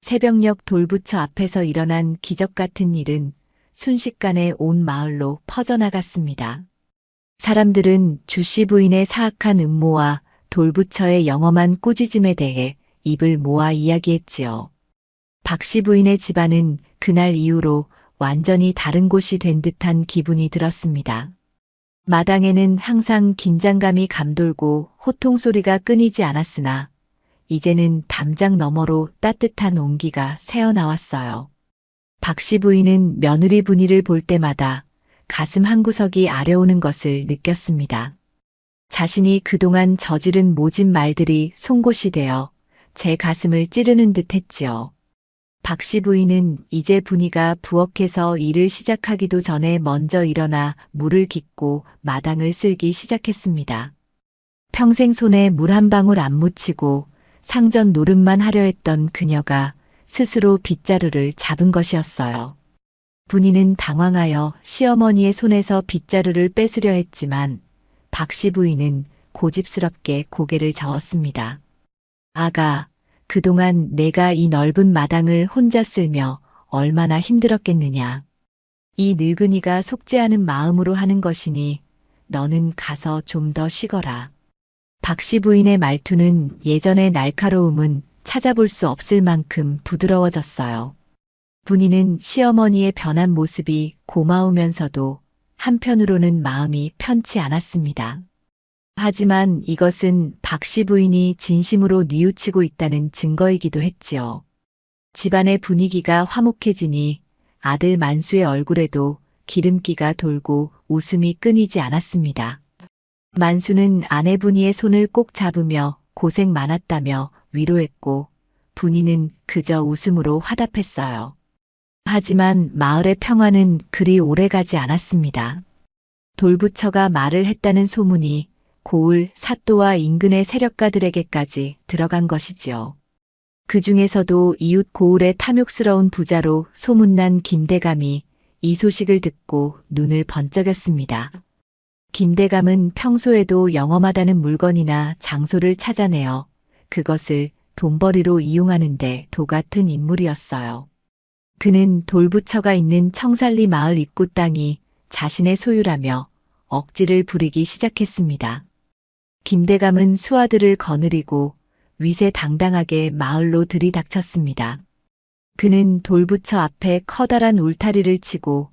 새벽녘 돌부처 앞에서 일어난 기적 같은 일은 순식간에 온 마을로 퍼져나갔습니다. 사람들은 주씨 부인의 사악한 음모와 돌부처의 영험한 꾸짖음에 대해 입을 모아 이야기했지요. 박씨 부인의 집안은 그날 이후로 완전히 다른 곳이 된 듯한 기분이 들었습니다. 마당에는 항상 긴장감이 감돌고 호통 소리가 끊이지 않았으나 이제는 담장 너머로 따뜻한 온기가 새어나왔어요. 박씨 부인은 며느리 분이를 볼 때마다 가슴 한구석이 아려오는 것을 느꼈습니다. 자신이 그동안 저지른 모진 말들이 송곳이 되어 제 가슴을 찌르는 듯 했지요. 박씨 부인은 이제 분이가 부엌에서 일을 시작하기도 전에 먼저 일어나 물을 깃고 마당을 쓸기 시작했습니다. 평생 손에 물 한 방울 안 묻히고 상전 노릇만 하려 했던 그녀가 스스로 빗자루를 잡은 것이었어요. 분이는 당황하여 시어머니의 손에서 빗자루를 뺏으려 했지만 박씨 부인은 고집스럽게 고개를 저었습니다. 아가, 그동안 내가 이 넓은 마당을 혼자 쓸며 얼마나 힘들었겠느냐. 이 늙은이가 속지 않은 마음으로 하는 것이니 너는 가서 좀 더 쉬거라. 박씨 부인의 말투는 예전의 날카로움은 찾아볼 수 없을 만큼 부드러워졌어요. 분이는 시어머니의 변한 모습이 고마우면서도 한편으로는 마음이 편치 않았습니다. 하지만 이것은 박씨 부인이 진심으로 뉘우치고 있다는 증거이기도 했지요. 집안의 분위기가 화목해지니 아들 만수의 얼굴에도 기름기가 돌고 웃음이 끊이지 않았습니다. 만수는 아내 분이의 손을 꼭 잡으며 고생 많았다며 위로했고 분이는 그저 웃음으로 화답했어요. 하지만 마을의 평화는 그리 오래가지 않았습니다. 돌부처가 말을 했다는 소문이 고을, 사또와 인근의 세력가들에게까지 들어간 것이지요. 그 중에서도 이웃 고을의 탐욕스러운 부자로 소문난 김대감이 이 소식을 듣고 눈을 번쩍였습니다. 김대감은 평소에도 영험하다는 물건이나 장소를 찾아내어 그것을 돈벌이로 이용하는데 도같은 인물이었어요. 그는 돌부처가 있는 청살리 마을 입구 땅이 자신의 소유라며 억지를 부리기 시작했습니다. 김대감은 수하들을 거느리고 위세당당하게 마을로 들이닥쳤습니다. 그는 돌부처 앞에 커다란 울타리를 치고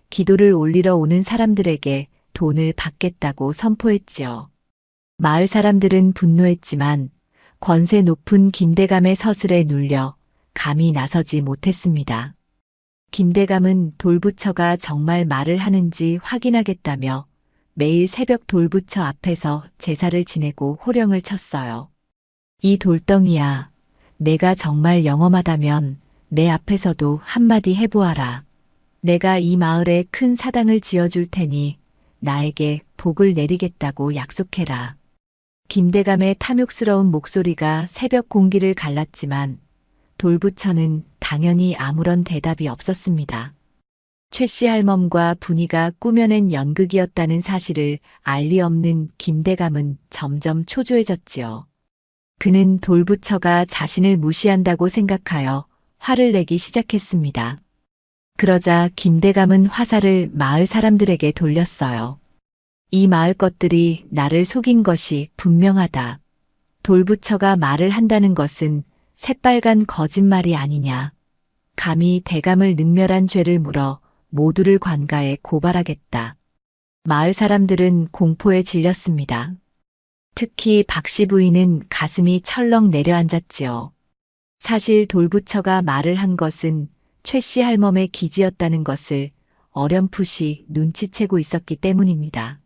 기도를 올리러 오는 사람들에게 돈을 받겠다고 선포했지요. 마을 사람들은 분노했지만 권세 높은 김대감의 서슬에 눌려 감히 나서지 못했습니다. 김대감은 돌부처가 정말 말을 하는지 확인하겠다며 매일 새벽 돌부처 앞에서 제사를 지내고 호령을 쳤어요. 이 돌덩이야, 내가 정말 영험하다면 내 앞에서도 한마디 해보아라. 내가 이 마을에 큰 사당을 지어줄 테니 나에게 복을 내리겠다고 약속해라. 김대감의 탐욕스러운 목소리가 새벽 공기를 갈랐지만 돌부처는 당연히 아무런 대답이 없었습니다. 최씨 할멈과 분이가 꾸며낸 연극이었다는 사실을 알리 없는 김대감은 점점 초조해졌지요. 그는 돌부처가 자신을 무시한다고 생각하여 화를 내기 시작했습니다. 그러자 김대감은 화살을 마을 사람들에게 돌렸어요. 이 마을 것들이 나를 속인 것이 분명하다. 돌부처가 말을 한다는 것은 새빨간 거짓말이 아니냐. 감히 대감을 능멸한 죄를 물어 모두를 관가에 고발하겠다. 마을 사람들은 공포에 질렸습니다. 특히 박씨 부인은 가슴이 철렁 내려앉았지요. 사실 돌부처가 말을 한 것은 최씨 할멈의 기지였다는 것을 어렴풋이 눈치채고 있었기 때문입니다.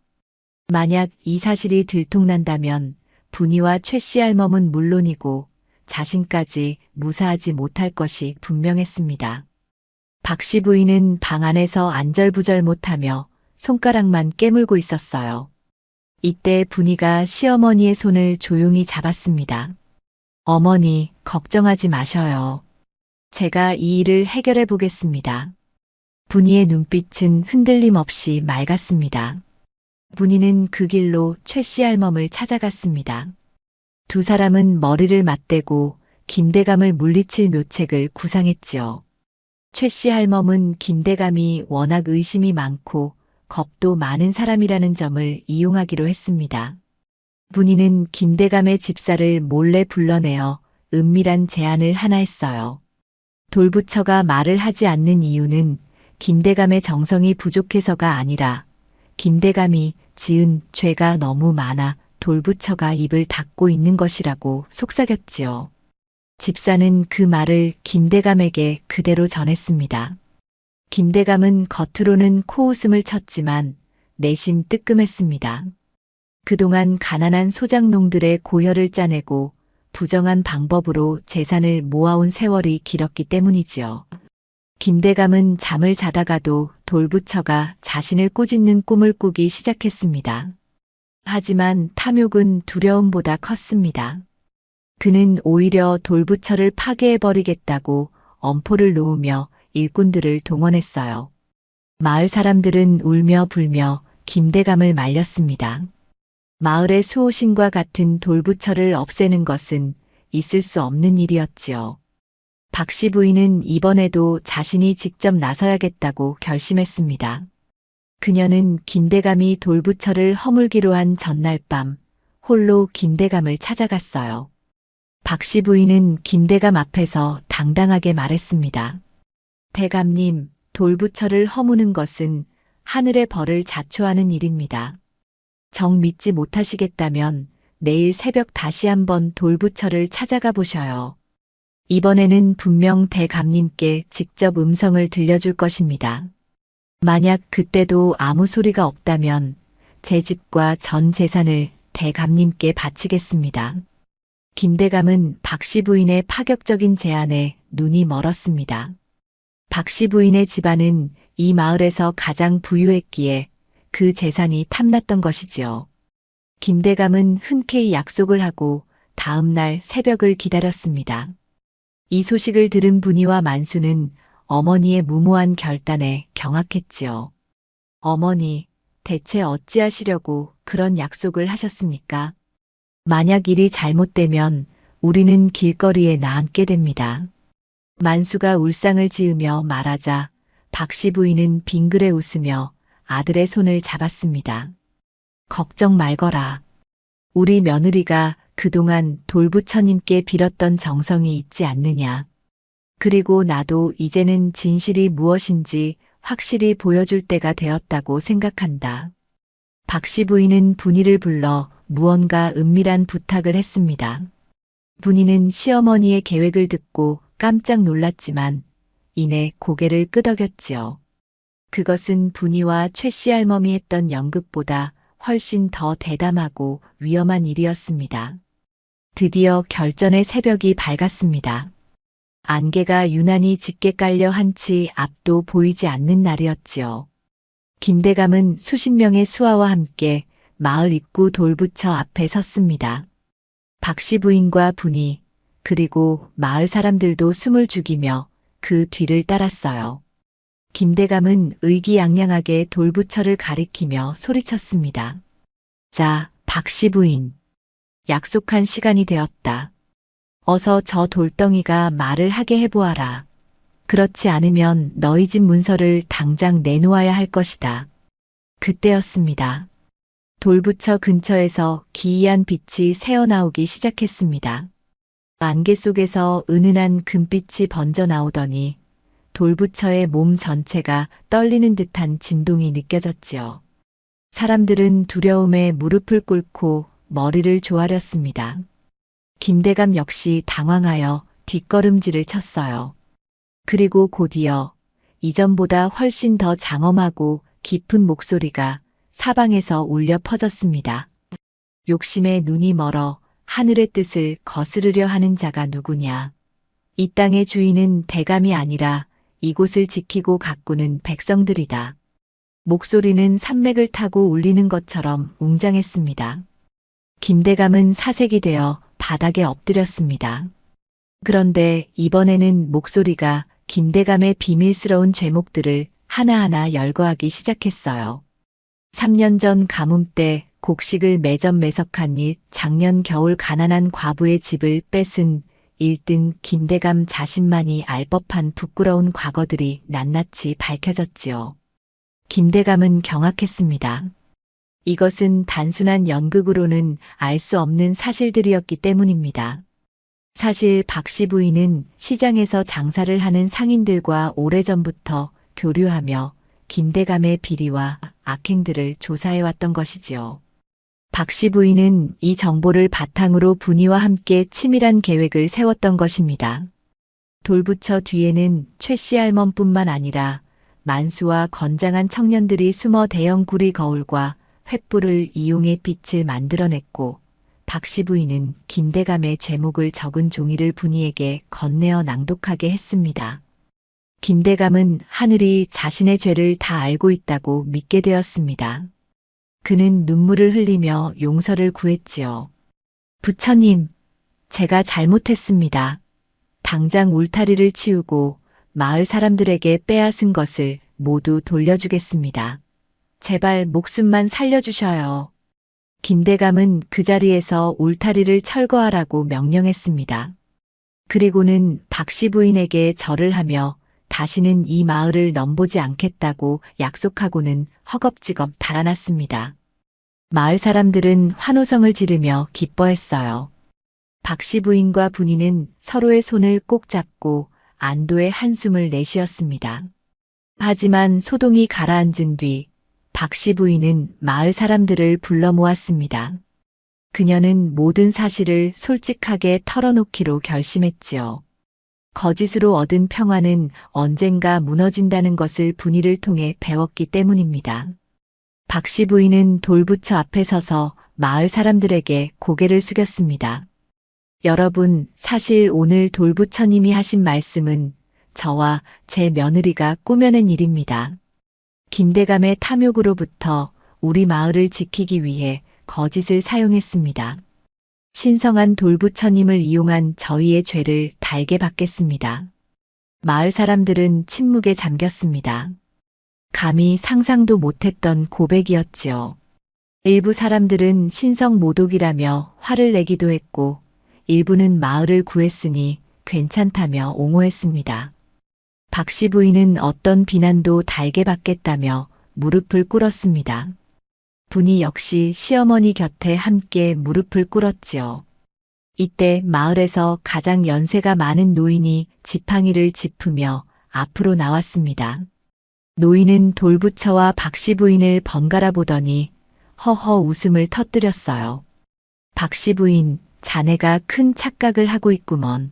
만약 이 사실이 들통난다면 분이와 최씨 할멈은 물론이고 자신까지 무사하지 못할 것이 분명했습니다. 박씨 부인은 방 안에서 안절부절 못하며 손가락만 깨물고 있었어요. 이때 분이가 시어머니의 손을 조용히 잡았습니다. 어머니, 걱정하지 마셔요. 제가 이 일을 해결해 보겠습니다. 분이의 눈빛은 흔들림 없이 맑았습니다. 분이는 그 길로 최씨 할멈을 찾아갔습니다. 두 사람은 머리를 맞대고 김대감을 물리칠 묘책을 구상했지요. 최씨 할멈은 김대감이 워낙 의심이 많고 겁도 많은 사람이라는 점을 이용하기로 했습니다. 분이는 김대감의 집사를 몰래 불러내어 은밀한 제안을 하나 했어요. 돌부처가 말을 하지 않는 이유는 김대감의 정성이 부족해서가 아니라 김대감이 지은 죄가 너무 많아 돌부처가 입을 닫고 있는 것이라고 속삭였지요. 집사는 그 말을 김대감에게 그대로 전했습니다. 김대감은 겉으로는 코웃음을 쳤지만 내심 뜨끔했습니다. 그동안 가난한 소장농들의 고혈을 짜내고 부정한 방법으로 재산을 모아온 세월이 길었기 때문이지요. 김대감은 잠을 자다가도 돌부처가 자신을 꾸짖는 꿈을 꾸기 시작했습니다. 하지만 탐욕은 두려움보다 컸습니다. 그는 오히려 돌부처를 파괴해버리겠다고 엄포를 놓으며 일꾼들을 동원했어요. 마을 사람들은 울며 불며 김대감을 말렸습니다. 마을의 수호신과 같은 돌부처를 없애는 것은 있을 수 없는 일이었지요. 박씨 부인은 이번에도 자신이 직접 나서야겠다고 결심했습니다. 그녀는 김대감이 돌부처를 허물기로 한 전날 밤 홀로 김대감을 찾아갔어요. 박씨 부인은 김대감 앞에서 당당하게 말했습니다. 대감님, 돌부처를 허무는 것은 하늘의 벌을 자초하는 일입니다. 정 믿지 못하시겠다면 내일 새벽 다시 한번 돌부처를 찾아가 보셔요. 이번에는 분명 대감님께 직접 음성을 들려줄 것입니다. 만약 그때도 아무 소리가 없다면 제 집과 전 재산을 대감님께 바치겠습니다. 김대감은 박씨 부인의 파격적인 제안에 눈이 멀었습니다. 박씨 부인의 집안은 이 마을에서 가장 부유했기에 그 재산이 탐났던 것이지요. 김대감은 흔쾌히 약속을 하고 다음 날 새벽을 기다렸습니다. 이 소식을 들은 분이와 만수는 어머니의 무모한 결단에 경악했지요. 어머니, 대체 어찌하시려고 그런 약속을 하셨습니까? 만약 일이 잘못되면 우리는 길거리에 나앉게 됩니다. 만수가 울상을 지으며 말하자 박씨 부인은 빙그레 웃으며 아들의 손을 잡았습니다. 걱정 말거라. 우리 며느리가 그동안 돌부처님께 빌었던 정성이 있지 않느냐. 그리고 나도 이제는 진실이 무엇인지 확실히 보여줄 때가 되었다고 생각한다. 박씨 부인은 분이를 불러 무언가 은밀한 부탁을 했습니다. 분이는 시어머니의 계획을 듣고 깜짝 놀랐지만 이내 고개를 끄덕였지요. 그것은 분이와 최씨 할멈이 했던 연극보다 훨씬 더 대담하고 위험한 일이었습니다. 드디어 결전의 새벽이 밝았습니다. 안개가 유난히 짙게 깔려 한치 앞도 보이지 않는 날이었지요. 김대감은 수십 명의 수하와 함께 마을 입구 돌부처 앞에 섰습니다. 박씨 부인과 분이 그리고 마을 사람들도 숨을 죽이며 그 뒤를 따랐어요. 김대감은 의기양양하게 돌부처를 가리키며 소리쳤습니다. 자, 박씨 부인. 약속한 시간이 되었다. 어서 저 돌덩이가 말을 하게 해보아라. 그렇지 않으면 너희 집 문서를 당장 내놓아야 할 것이다. 그때였습니다. 돌부처 근처에서 기이한 빛이 새어나오기 시작했습니다. 안개 속에서 은은한 금빛이 번져 나오더니 돌부처의 몸 전체가 떨리는 듯한 진동이 느껴졌지요. 사람들은 두려움에 무릎을 꿇고 머리를 조아렸습니다. 김대감 역시 당황하여 뒷걸음질을 쳤어요. 그리고 곧이어 이전보다 훨씬 더 장엄하고 깊은 목소리가 사방에서 울려 퍼졌습니다. 욕심에 눈이 멀어 하늘의 뜻을 거스르려 하는 자가 누구냐. 이 땅의 주인은 대감이 아니라 이곳을 지키고 가꾸는 백성들이다. 목소리는 산맥을 타고 울리는 것처럼 웅장했습니다. 김대감은 사색이 되어 바닥에 엎드렸습니다. 그런데 이번에는 목소리가 김대감의 비밀스러운 죄목들을 하나하나 열거하기 시작했어요. 3년 전 가뭄 때 곡식을 매점매석한 일, 작년 겨울 가난한 과부의 집을 뺏은 일 등 김대감 자신만이 알 법한 부끄러운 과거들이 낱낱이 밝혀졌지요. 김대감은 경악했습니다. 이것은 단순한 연극으로는 알 수 없는 사실들이었기 때문입니다. 사실 박씨 부인은 시장에서 장사를 하는 상인들과 오래전부터 교류하며 김대감의 비리와 악행들을 조사해왔던 것이지요. 박씨 부인은 이 정보를 바탕으로 분이와 함께 치밀한 계획을 세웠던 것입니다. 돌부처 뒤에는 최씨 할멈뿐만 아니라 만수와 건장한 청년들이 숨어 대형 구리 거울과 횃불을 이용해 빛을 만들어냈고, 박씨 부인은 김대감의 죄목을 적은 종이를 분이에게 건네어 낭독하게 했습니다. 김대감은 하늘이 자신의 죄를 다 알고 있다고 믿게 되었습니다. 그는 눈물을 흘리며 용서를 구했지요. 부처님, 제가 잘못했습니다. 당장 울타리를 치우고 마을 사람들에게 빼앗은 것을 모두 돌려주겠습니다. 제발 목숨만 살려주셔요. 김대감은 그 자리에서 울타리를 철거하라고 명령했습니다. 그리고는 박씨 부인에게 절을 하며 다시는 이 마을을 넘보지 않겠다고 약속하고는 허겁지겁 달아났습니다. 마을 사람들은 환호성을 지르며 기뻐했어요. 박씨 부인과 분이는 서로의 손을 꼭 잡고 안도의 한숨을 내쉬었습니다. 하지만 소동이 가라앉은 뒤 박씨 부인은 마을 사람들을 불러 모았습니다. 그녀는 모든 사실을 솔직하게 털어놓기로 결심했지요. 거짓으로 얻은 평화는 언젠가 무너진다는 것을 분이를 통해 배웠기 때문입니다. 박씨 부인은 돌부처 앞에 서서 마을 사람들에게 고개를 숙였습니다. 여러분, 사실 오늘 돌부처님이 하신 말씀은 저와 제 며느리가 꾸며낸 일입니다. 김대감의 탐욕으로부터 우리 마을을 지키기 위해 거짓을 사용했습니다. 신성한 돌부처님을 이용한 저희의 죄를 달게 받겠습니다. 마을 사람들은 침묵에 잠겼습니다. 감히 상상도 못했던 고백이었지요. 일부 사람들은 신성모독이라며 화를 내기도 했고, 일부는 마을을 구했으니 괜찮다며 옹호했습니다. 박씨 부인은 어떤 비난도 달게 받겠다며 무릎을 꿇었습니다. 분이 역시 시어머니 곁에 함께 무릎을 꿇었지요. 이때 마을에서 가장 연세가 많은 노인이 지팡이를 짚으며 앞으로 나왔습니다. 노인은 돌부처와 박씨 부인을 번갈아 보더니 허허 웃음을 터뜨렸어요. 박씨 부인, 자네가 큰 착각을 하고 있구먼.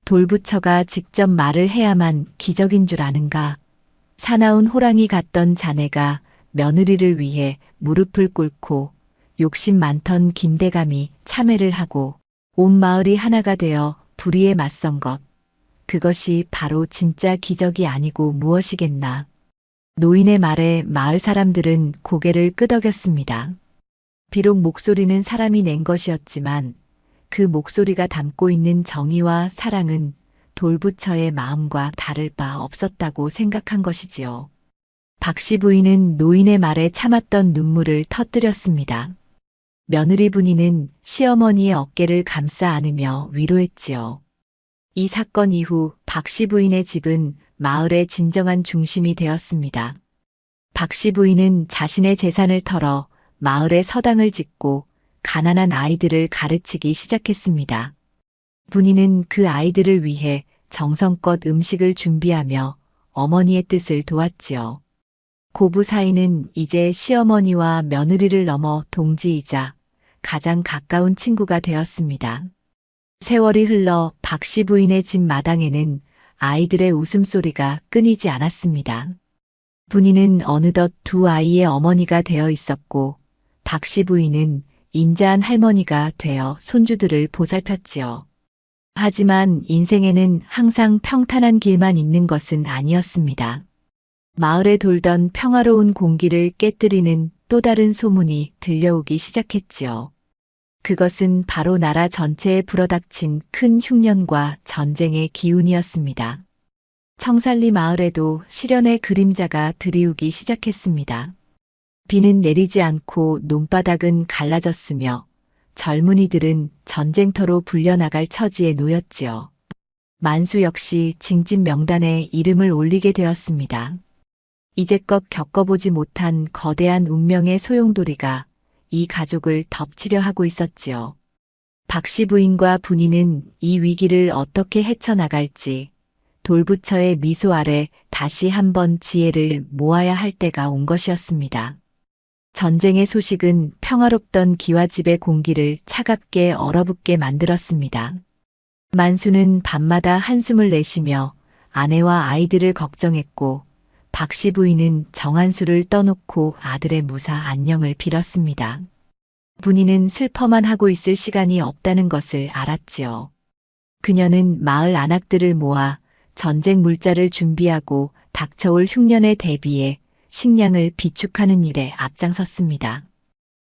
돌부처가 직접 말을 해야만 기적인 줄 아는가. 사나운 호랑이 같던 자네가 며느리를 위해 무릎을 꿇고 욕심 많던 김대감이 참회를 하고 온 마을이 하나가 되어 불의에 맞선 것. 그것이 바로 진짜 기적이 아니고 무엇이겠나. 노인의 말에 마을 사람들은 고개를 끄덕였습니다. 비록 목소리는 사람이 낸 것이었지만 그 목소리가 담고 있는 정의와 사랑은 돌부처의 마음과 다를 바 없었다고 생각한 것이지요. 박씨 부인은 노인의 말에 참았던 눈물을 터뜨렸습니다. 며느리 분이는 시어머니의 어깨를 감싸 안으며 위로했지요. 이 사건 이후 박씨 부인의 집은 마을의 진정한 중심이 되었습니다. 박씨 부인은 자신의 재산을 털어 마을에 서당을 짓고 가난한 아이들을 가르치기 시작했습니다. 분이는 그 아이들을 위해 정성껏 음식을 준비하며 어머니의 뜻을 도왔지요. 고부 사이는 이제 시어머니와 며느리를 넘어 동지이자 가장 가까운 친구가 되었습니다. 세월이 흘러 박씨 부인의 집 마당에는 아이들의 웃음소리가 끊이지 않았습니다. 분이는 어느덧 두 아이의 어머니가 되어 있었고 박씨 부인은 인자한 할머니가 되어 손주들을 보살폈지요. 하지만 인생에는 항상 평탄한 길만 있는 것은 아니었습니다. 마을에 돌던 평화로운 공기를 깨뜨리는 또 다른 소문이 들려오기 시작했지요. 그것은 바로 나라 전체에 불어닥친 큰 흉년과 전쟁의 기운이었습니다. 청살리 마을에도 시련의 그림자가 드리우기 시작했습니다. 비는 내리지 않고 논바닥은 갈라졌으며 젊은이들은 전쟁터로 불려나갈 처지에 놓였지요. 만수 역시 징집 명단에 이름을 올리게 되었습니다. 이제껏 겪어보지 못한 거대한 운명의 소용돌이가 이 가족을 덮치려 하고 있었지요. 박씨 부인과 분이는 이 위기를 어떻게 헤쳐나갈지 돌부처의 미소 아래 다시 한번 지혜를 모아야 할 때가 온 것이었습니다. 전쟁의 소식은 평화롭던 기와집의 공기를 차갑게 얼어붙게 만들었습니다. 만수는 밤마다 한숨을 내쉬며 아내와 아이들을 걱정했고 박씨 부인은 정한수를 떠놓고 아들의 무사 안녕을 빌었습니다. 분이는 슬퍼만 하고 있을 시간이 없다는 것을 알았지요. 그녀는 마을 안악들을 모아 전쟁 물자를 준비하고 닥쳐올 흉년에 대비해 식량을 비축하는 일에 앞장섰습니다.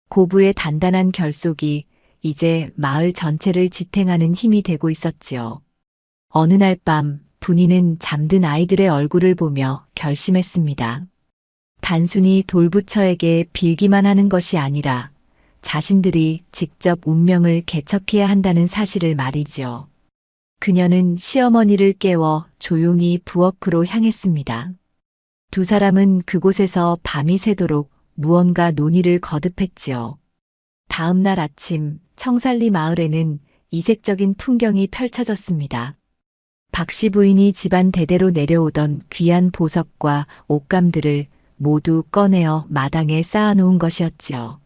고부의 단단한 결속이 이제 마을 전체를 지탱하는 힘이 되고 있었지요. 어느 날 밤 분이는 잠든 아이들의 얼굴을 보며 결심했습니다. 단순히 돌부처에게 빌기만 하는 것이 아니라 자신들이 직접 운명을 개척해야 한다는 사실을 말이지요. 그녀는 시어머니를 깨워 조용히 부엌으로 향했습니다. 두 사람은 그곳에서 밤이 새도록 무언가 논의를 거듭했지요. 다음 날 아침 청살리 마을에는 이색적인 풍경이 펼쳐졌습니다. 박씨 부인이 집안 대대로 내려오던 귀한 보석과 옷감들을 모두 꺼내어 마당에 쌓아놓은 것이었지요.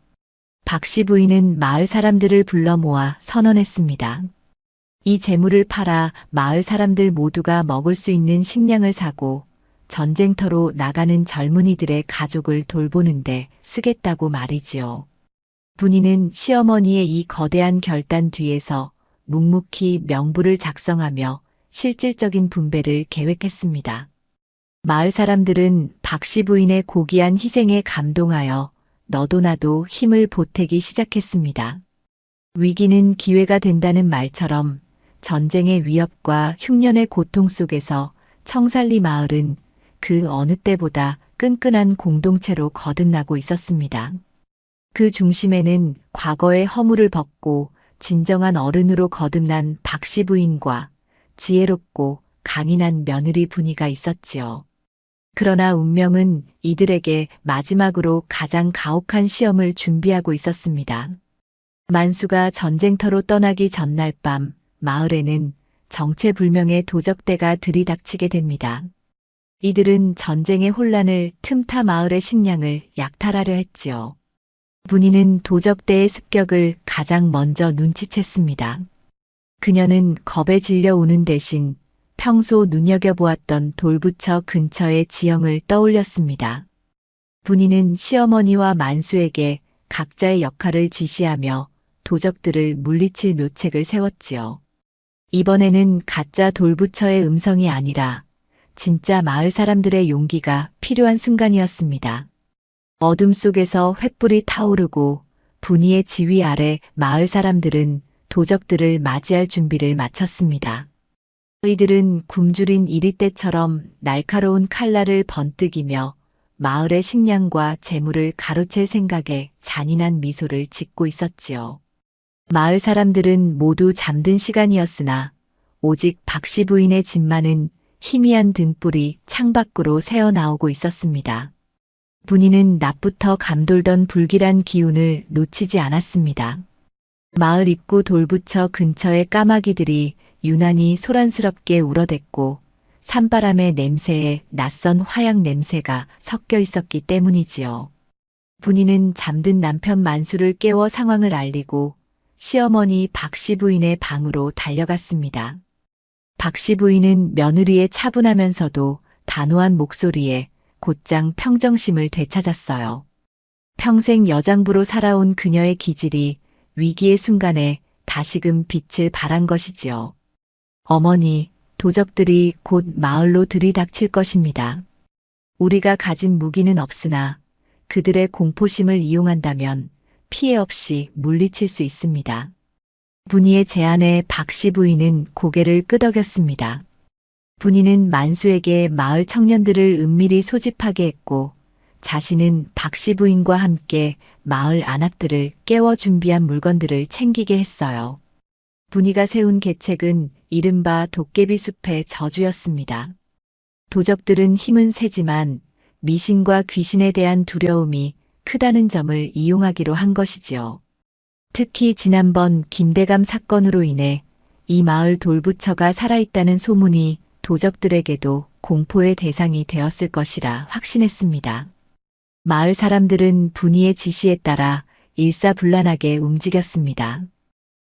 박씨 부인은 마을 사람들을 불러 모아 선언했습니다. 이 재물을 팔아 마을 사람들 모두가 먹을 수 있는 식량을 사고 전쟁터로 나가는 젊은이들의 가족을 돌보는데 쓰겠다고 말이지요. 분이는 시어머니의 이 거대한 결단 뒤에서 묵묵히 명부를 작성하며 실질적인 분배를 계획했습니다. 마을 사람들은 박씨 부인의 고귀한 희생에 감동하여 너도 나도 힘을 보태기 시작했습니다. 위기는 기회가 된다는 말처럼 전쟁의 위협과 흉년의 고통 속에서 청살리 마을은 그 어느 때보다 끈끈한 공동체로 거듭나고 있었습니다. 그 중심에는 과거의 허물을 벗고 진정한 어른으로 거듭난 박씨 부인과 지혜롭고 강인한 며느리 분이가 있었지요. 그러나 운명은 이들에게 마지막으로 가장 가혹한 시험을 준비하고 있었습니다. 만수가 전쟁터로 떠나기 전날 밤 마을에는 정체불명의 도적대가 들이닥치게 됩니다. 이들은 전쟁의 혼란을 틈타 마을의 식량을 약탈하려 했지요. 분이는 도적대의 습격을 가장 먼저 눈치챘습니다. 그녀는 겁에 질려 우는 대신 평소 눈여겨보았던 돌부처 근처의 지형을 떠올렸습니다. 분이는 시어머니와 만수에게 각자의 역할을 지시하며 도적들을 물리칠 묘책을 세웠지요. 이번에는 가짜 돌부처의 음성이 아니라 진짜 마을 사람들의 용기가 필요한 순간이었습니다. 어둠 속에서 횃불이 타오르고 분이의 지휘 아래 마을 사람들은 도적들을 맞이할 준비를 마쳤습니다. 이들은 굶주린 이리떼처럼 날카로운 칼날을 번뜩이며 마을의 식량과 재물을 가로챌 생각에 잔인한 미소를 짓고 있었지요. 마을 사람들은 모두 잠든 시간이었으나 오직 박씨 부인의 집만은 희미한 등불이 창밖으로 새어나오고 있었습니다. 분이는 낮부터 감돌던 불길한 기운을 놓치지 않았습니다. 마을 입구 돌부처 근처의 까마귀들이 유난히 소란스럽게 울어댔고 산바람의 냄새에 낯선 화약 냄새가 섞여 있었기 때문이지요. 분이는 잠든 남편 만수를 깨워 상황을 알리고 시어머니 박씨 부인의 방으로 달려갔습니다. 박씨 부인은 며느리의 차분하면서도 단호한 목소리에 곧장 평정심을 되찾았어요. 평생 여장부로 살아온 그녀의 기질이 위기의 순간에 다시금 빛을 발한 것이지요. 어머니, 도적들이 곧 마을로 들이닥칠 것입니다. 우리가 가진 무기는 없으나 그들의 공포심을 이용한다면 피해 없이 물리칠 수 있습니다. 분이의 제안에 박씨 부인은 고개를 끄덕였습니다. 분이는 만수에게 마을 청년들을 은밀히 소집하게 했고 자신은 박씨 부인과 함께 마을 안악들을 깨워 준비한 물건들을 챙기게 했어요. 분이가 세운 계책은 이른바 도깨비 숲의 저주였습니다. 도적들은 힘은 세지만 미신과 귀신에 대한 두려움이 크다는 점을 이용하기로 한 것이지요. 특히 지난번 김대감 사건으로 인해 이 마을 돌부처가 살아있다는 소문이 도적들에게도 공포의 대상이 되었을 것이라 확신했습니다. 마을 사람들은 분이의 지시에 따라 일사불란하게 움직였습니다.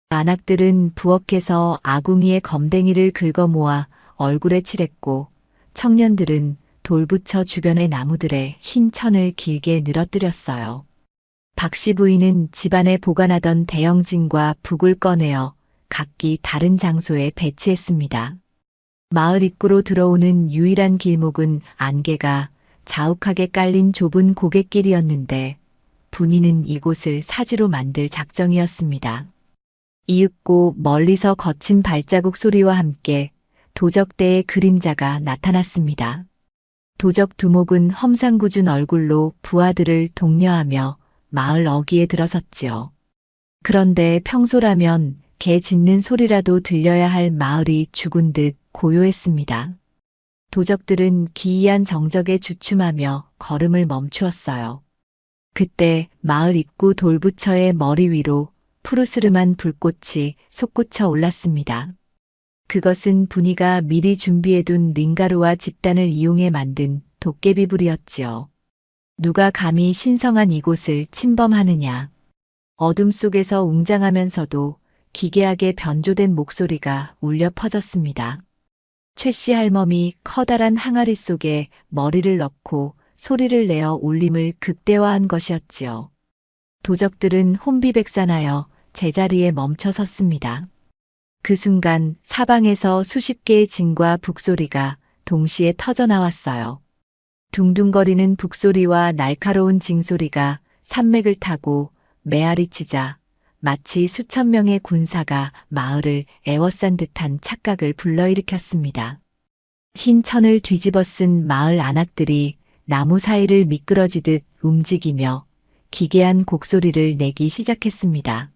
안악들은 부엌에서 아궁이에 검댕이를 긁어 모아 얼굴에 칠했고 청년들은 돌부처 주변의 나무들에 흰 천을 길게 늘어뜨렸어요. 박씨 부인은 집안에 보관하던 대형진과 북을 꺼내어 각기 다른 장소에 배치했습니다. 마을 입구로 들어오는 유일한 길목은 안개가 자욱하게 깔린 좁은 고갯길이었는데 분이는 이곳을 사지로 만들 작정이었습니다. 이윽고 멀리서 거친 발자국 소리와 함께 도적대의 그림자가 나타났습니다. 도적 두목은 험상궂은 얼굴로 부하들을 독려하며 마을 어귀에 들어섰지요. 그런데 평소라면 개 짖는 소리라도 들려야 할 마을이 죽은 듯 고요했습니다. 도적들은 기이한 정적에 주춤하며 걸음을 멈추었어요. 그때 마을 입구 돌부처의 머리 위로 푸르스름한 불꽃이 솟구쳐 올랐습니다. 그것은 분이가 미리 준비해둔 링가루와 집단을 이용해 만든 도깨비불이었지요. 누가 감히 신성한 이곳을 침범하느냐. 어둠 속에서 웅장하면서도 기괴하게 변조된 목소리가 울려 퍼졌습니다. 최씨 할멈이 커다란 항아리 속에 머리를 넣고 소리를 내어 울림을 극대화한 것이었지요. 도적들은 혼비백산하여 제자리에 멈춰 섰습니다. 그 순간 사방에서 수십 개의 진과 북소리가 동시에 터져나왔어요. 둥둥거리는 북소리와 날카로운 징소리가 산맥을 타고 메아리치자 마치 수천 명의 군사가 마을을 에워싼 듯한 착각을 불러일으켰습니다. 흰 천을 뒤집어 쓴 마을 안악들이 나무 사이를 미끄러지듯 움직이며 기괴한 곡소리를 내기 시작했습니다.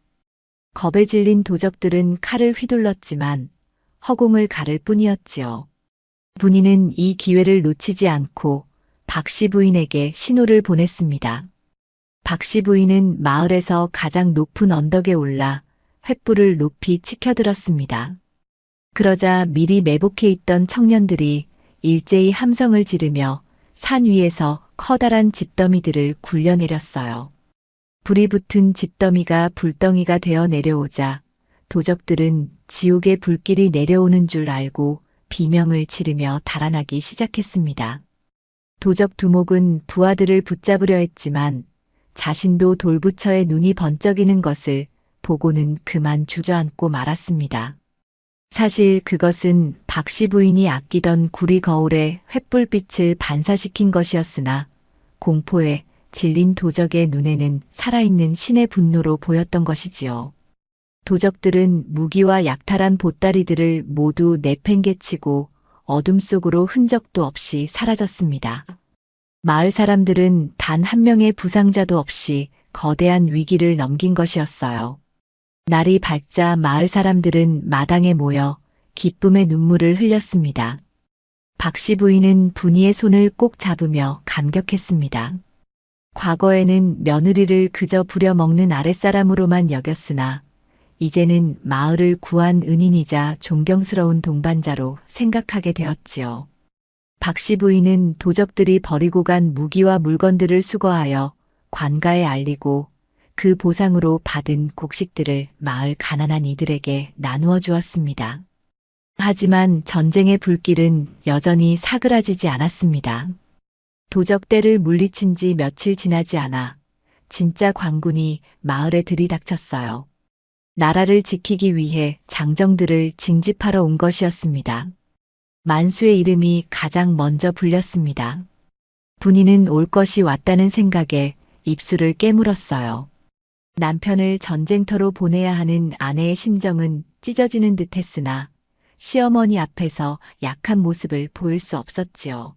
겁에 질린 도적들은 칼을 휘둘렀지만 허공을 가를 뿐이었지요. 분이는 이 기회를 놓치지 않고 박씨 부인에게 신호를 보냈습니다. 박씨 부인은 마을에서 가장 높은 언덕에 올라 횃불을 높이 치켜들었습니다. 그러자 미리 매복해 있던 청년들이 일제히 함성을 지르며 산 위에서 커다란 집더미들을 굴려내렸어요. 불이 붙은 집더미가 불덩이가 되어 내려오자 도적들은 지옥의 불길이 내려오는 줄 알고 비명을 지르며 달아나기 시작했습니다. 도적 두목은 부하들을 붙잡으려 했지만 자신도 돌부처의 눈이 번쩍이는 것을 보고는 그만 주저앉고 말았습니다. 사실 그것은 박씨 부인이 아끼던 구리 거울에 횃불빛을 반사시킨 것이었으나 공포에 질린 도적의 눈에는 살아있는 신의 분노로 보였던 것이지요. 도적들은 무기와 약탈한 보따리들을 모두 내팽개치고 어둠 속으로 흔적도 없이 사라졌습니다. 마을 사람들은 단 한 명의 부상자도 없이 거대한 위기를 넘긴 것이었어요. 날이 밝자 마을 사람들은 마당에 모여 기쁨의 눈물을 흘렸습니다. 박씨 부인은 분이의 손을 꼭 잡으며 감격했습니다. 과거에는 며느리를 그저 부려먹는 아랫사람으로만 여겼으나 이제는 마을을 구한 은인이자 존경스러운 동반자로 생각하게 되었지요. 박씨 부인은 도적들이 버리고 간 무기와 물건들을 수거하여 관가에 알리고 그 보상으로 받은 곡식들을 마을 가난한 이들에게 나누어 주었습니다. 하지만 전쟁의 불길은 여전히 사그라지지 않았습니다. 도적대를 물리친 지 며칠 지나지 않아 진짜 광군이 마을에 들이닥쳤어요. 나라를 지키기 위해 장정들을 징집하러 온 것이었습니다. 만수의 이름이 가장 먼저 불렸습니다. 분이는 올 것이 왔다는 생각에 입술을 깨물었어요. 남편을 전쟁터로 보내야 하는 아내의 심정은 찢어지는 듯 했으나 시어머니 앞에서 약한 모습을 보일 수 없었지요.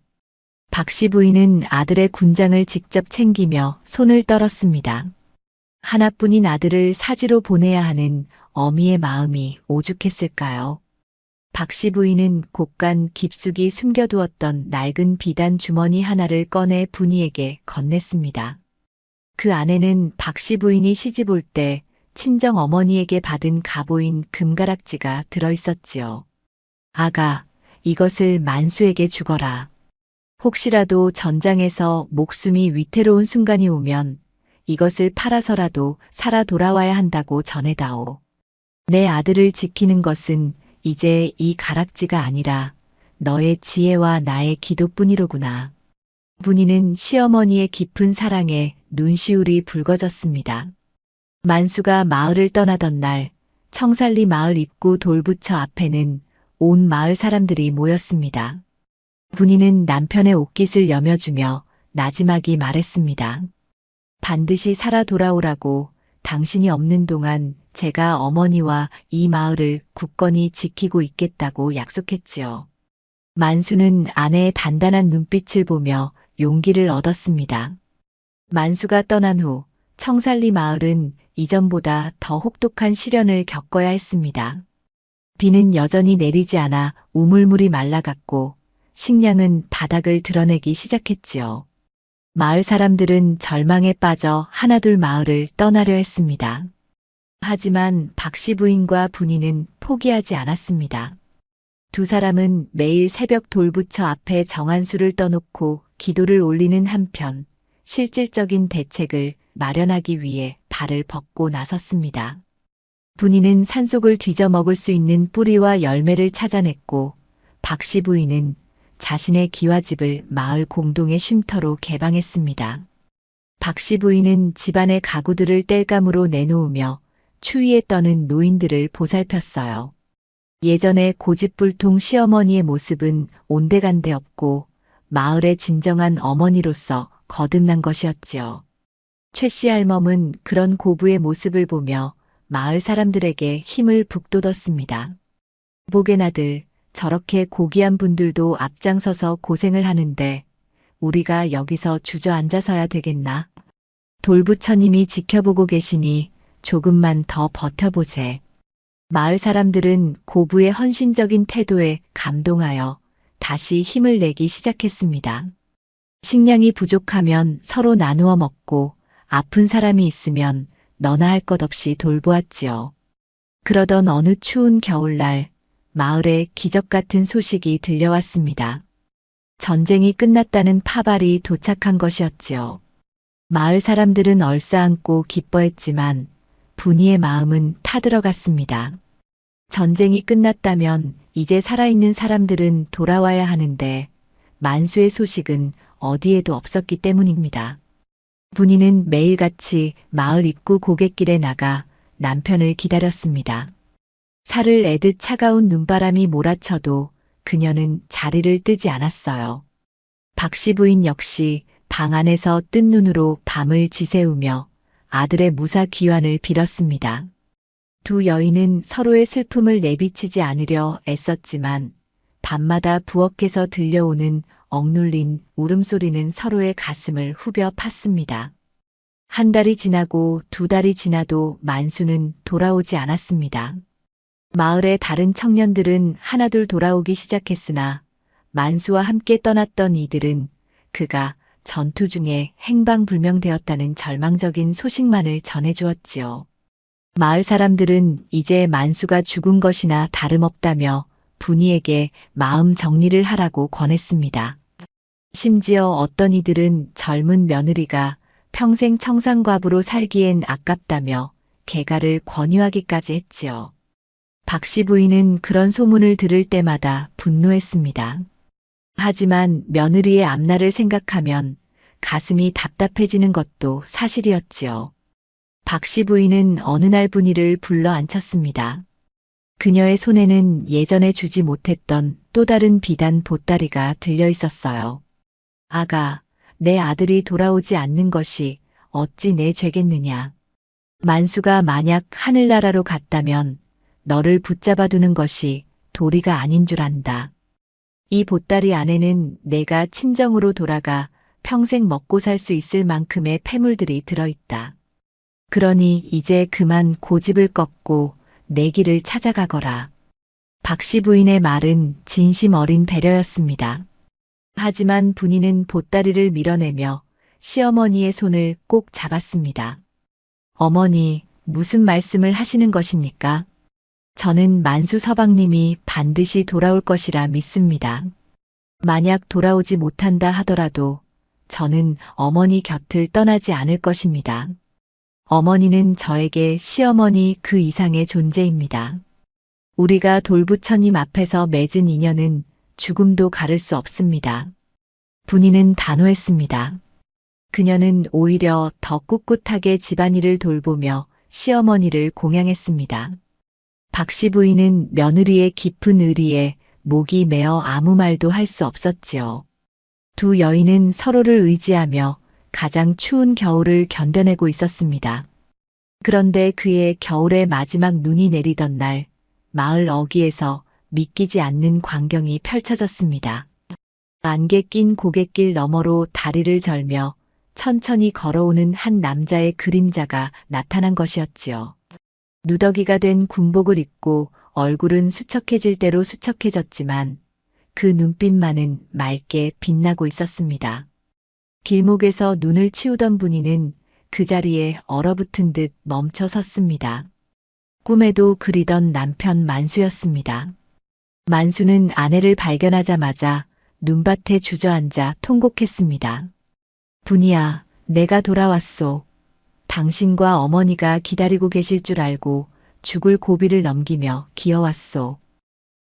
박씨 부인은 아들의 군장을 직접 챙기며 손을 떨었습니다. 하나뿐인 아들을 사지로 보내야 하는 어미의 마음이 오죽했을까요? 박씨 부인은 곳간 깊숙이 숨겨두었던 낡은 비단 주머니 하나를 꺼내 분이에게 건넸습니다. 그 안에는 박씨 부인이 시집 올 때 친정 어머니에게 받은 가보인 금가락지가 들어있었지요. 아가, 이것을 만수에게 주거라. 혹시라도 전장에서 목숨이 위태로운 순간이 오면 이것을 팔아서라도 살아 돌아와야 한다고 전해다오. 내 아들을 지키는 것은 이제 이 가락지가 아니라 너의 지혜와 나의 기도뿐이로구나. 분이는 시어머니의 깊은 사랑에 눈시울이 붉어졌습니다. 만수가 마을을 떠나던 날 청살리 마을 입구 돌부처 앞에는 온 마을 사람들이 모였습니다. 분이는 남편의 옷깃을 여며주며 나지막이 말했습니다. 반드시 살아 돌아오라고. 당신이 없는 동안 제가 어머니와 이 마을을 굳건히 지키고 있겠다고 약속했지요. 만수는 아내의 단단한 눈빛을 보며 용기를 얻었습니다. 만수가 떠난 후 청살리 마을은 이전보다 더 혹독한 시련을 겪어야 했습니다. 비는 여전히 내리지 않아 우물물이 말라갔고 식량은 바닥을 드러내기 시작했지요. 마을 사람들은 절망에 빠져 하나둘 마을을 떠나려 했습니다. 하지만 박씨 부인과 분이는 포기하지 않았습니다. 두 사람은 매일 새벽 돌부처 앞에 정한수를 떠놓고 기도를 올리는 한편 실질적인 대책을 마련하기 위해 발을 벗고 나섰습니다. 분이는 산속을 뒤져 먹을 수 있는 뿌리와 열매를 찾아냈고 박씨 부인은 자신의 기와집을 마을 공동의 쉼터로 개방했습니다. 박씨 부인은 집안의 가구들을 땔감으로 내놓으며 추위에 떠는 노인들을 보살폈어요. 예전의 고집불통 시어머니의 모습은 온데간데 없고 마을의 진정한 어머니로서 거듭난 것이었지요. 최씨 할멈은 그런 고부의 모습을 보며 마을 사람들에게 힘을 북돋웠습니다. 보게나들, 저렇게 고귀한 분들도 앞장서서 고생을 하는데 우리가 여기서 주저앉아서야 되겠나? 돌부처님이 지켜보고 계시니 조금만 더 버텨보세. 마을 사람들은 고부의 헌신적인 태도에 감동하여 다시 힘을 내기 시작했습니다. 식량이 부족하면 서로 나누어 먹고 아픈 사람이 있으면 너나 할 것 없이 돌보았지요. 그러던 어느 추운 겨울날 마을에 기적 같은 소식이 들려왔습니다. 전쟁이 끝났다는 파발이 도착한 것이었지요. 마을 사람들은 얼싸안고 기뻐했지만 분이의 마음은 타들어갔습니다. 전쟁이 끝났다면 이제 살아있는 사람들은 돌아와야 하는데 만수의 소식은 어디에도 없었기 때문입니다. 분이는 매일같이 마을 입구 고갯길에 나가 남편을 기다렸습니다. 살을 내듯 차가운 눈바람이 몰아쳐도 그녀는 자리를 뜨지 않았어요. 박씨 부인 역시 방 안에서 뜬 눈으로 밤을 지새우며 아들의 무사 귀환을 빌었습니다. 두 여인은 서로의 슬픔을 내비치지 않으려 애썼지만 밤마다 부엌에서 들려오는 억눌린 울음소리는 서로의 가슴을 후벼 팠습니다. 한 달이 지나고 두 달이 지나도 만수는 돌아오지 않았습니다. 마을의 다른 청년들은 하나둘 돌아오기 시작했으나 만수와 함께 떠났던 이들은 그가 전투 중에 행방불명되었다는 절망적인 소식만을 전해주었지요. 마을 사람들은 이제 만수가 죽은 것이나 다름없다며 분이에게 마음 정리를 하라고 권했습니다. 심지어 어떤 이들은 젊은 며느리가 평생 청산과부로 살기엔 아깝다며 개가를 권유하기까지 했지요. 박 씨 부인은 그런 소문을 들을 때마다 분노했습니다. 하지만 며느리의 앞날을 생각하면 가슴이 답답해지는 것도 사실이었지요. 박 씨 부인은 어느 날 분이를 불러 앉혔습니다. 그녀의 손에는 예전에 주지 못했던 또 다른 비단 보따리가 들려 있었어요. 아가, 내 아들이 돌아오지 않는 것이 어찌 내 죄겠느냐. 만수가 만약 하늘나라로 갔다면 너를 붙잡아 두는 것이 도리가 아닌 줄 안다. 이 보따리 안에는 내가 친정으로 돌아가 평생 먹고 살 수 있을 만큼의 패물들이 들어있다. 그러니 이제 그만 고집을 꺾고 내 길을 찾아가거라. 박 씨 부인의 말은 진심 어린 배려였습니다. 하지만 분이는 보따리를 밀어내며 시어머니의 손을 꼭 잡았습니다. 어머니, 무슨 말씀을 하시는 것입니까? 저는 만수 서방님이 반드시 돌아올 것이라 믿습니다. 만약 돌아오지 못한다 하더라도 저는 어머니 곁을 떠나지 않을 것입니다. 어머니는 저에게 시어머니 그 이상의 존재입니다. 우리가 돌부처님 앞에서 맺은 인연은 죽음도 가를 수 없습니다. 분이는 단호했습니다. 그녀는 오히려 더 꿋꿋하게 집안일을 돌보며 시어머니를 공양했습니다. 박 씨 부인은 며느리의 깊은 의리에 목이 메어 아무 말도 할 수 없었지요. 두 여인은 서로를 의지하며 가장 추운 겨울을 견뎌내고 있었습니다. 그런데 그의 겨울의 마지막 눈이 내리던 날, 마을 어귀에서 믿기지 않는 광경이 펼쳐졌습니다. 안개 낀 고갯길 너머로 다리를 절며 천천히 걸어오는 한 남자의 그림자가 나타난 것이었지요. 누더기가 된 군복을 입고 얼굴은 수척해질 대로 수척해졌지만 그 눈빛만은 맑게 빛나고 있었습니다. 길목에서 눈을 치우던 분이는 그 자리에 얼어붙은 듯 멈춰 섰습니다. 꿈에도 그리던 남편 만수였습니다. 만수는 아내를 발견하자마자 눈밭에 주저앉아 통곡했습니다. 분이야, 내가 돌아왔소. 당신과 어머니가 기다리고 계실 줄 알고 죽을 고비를 넘기며 기어왔소.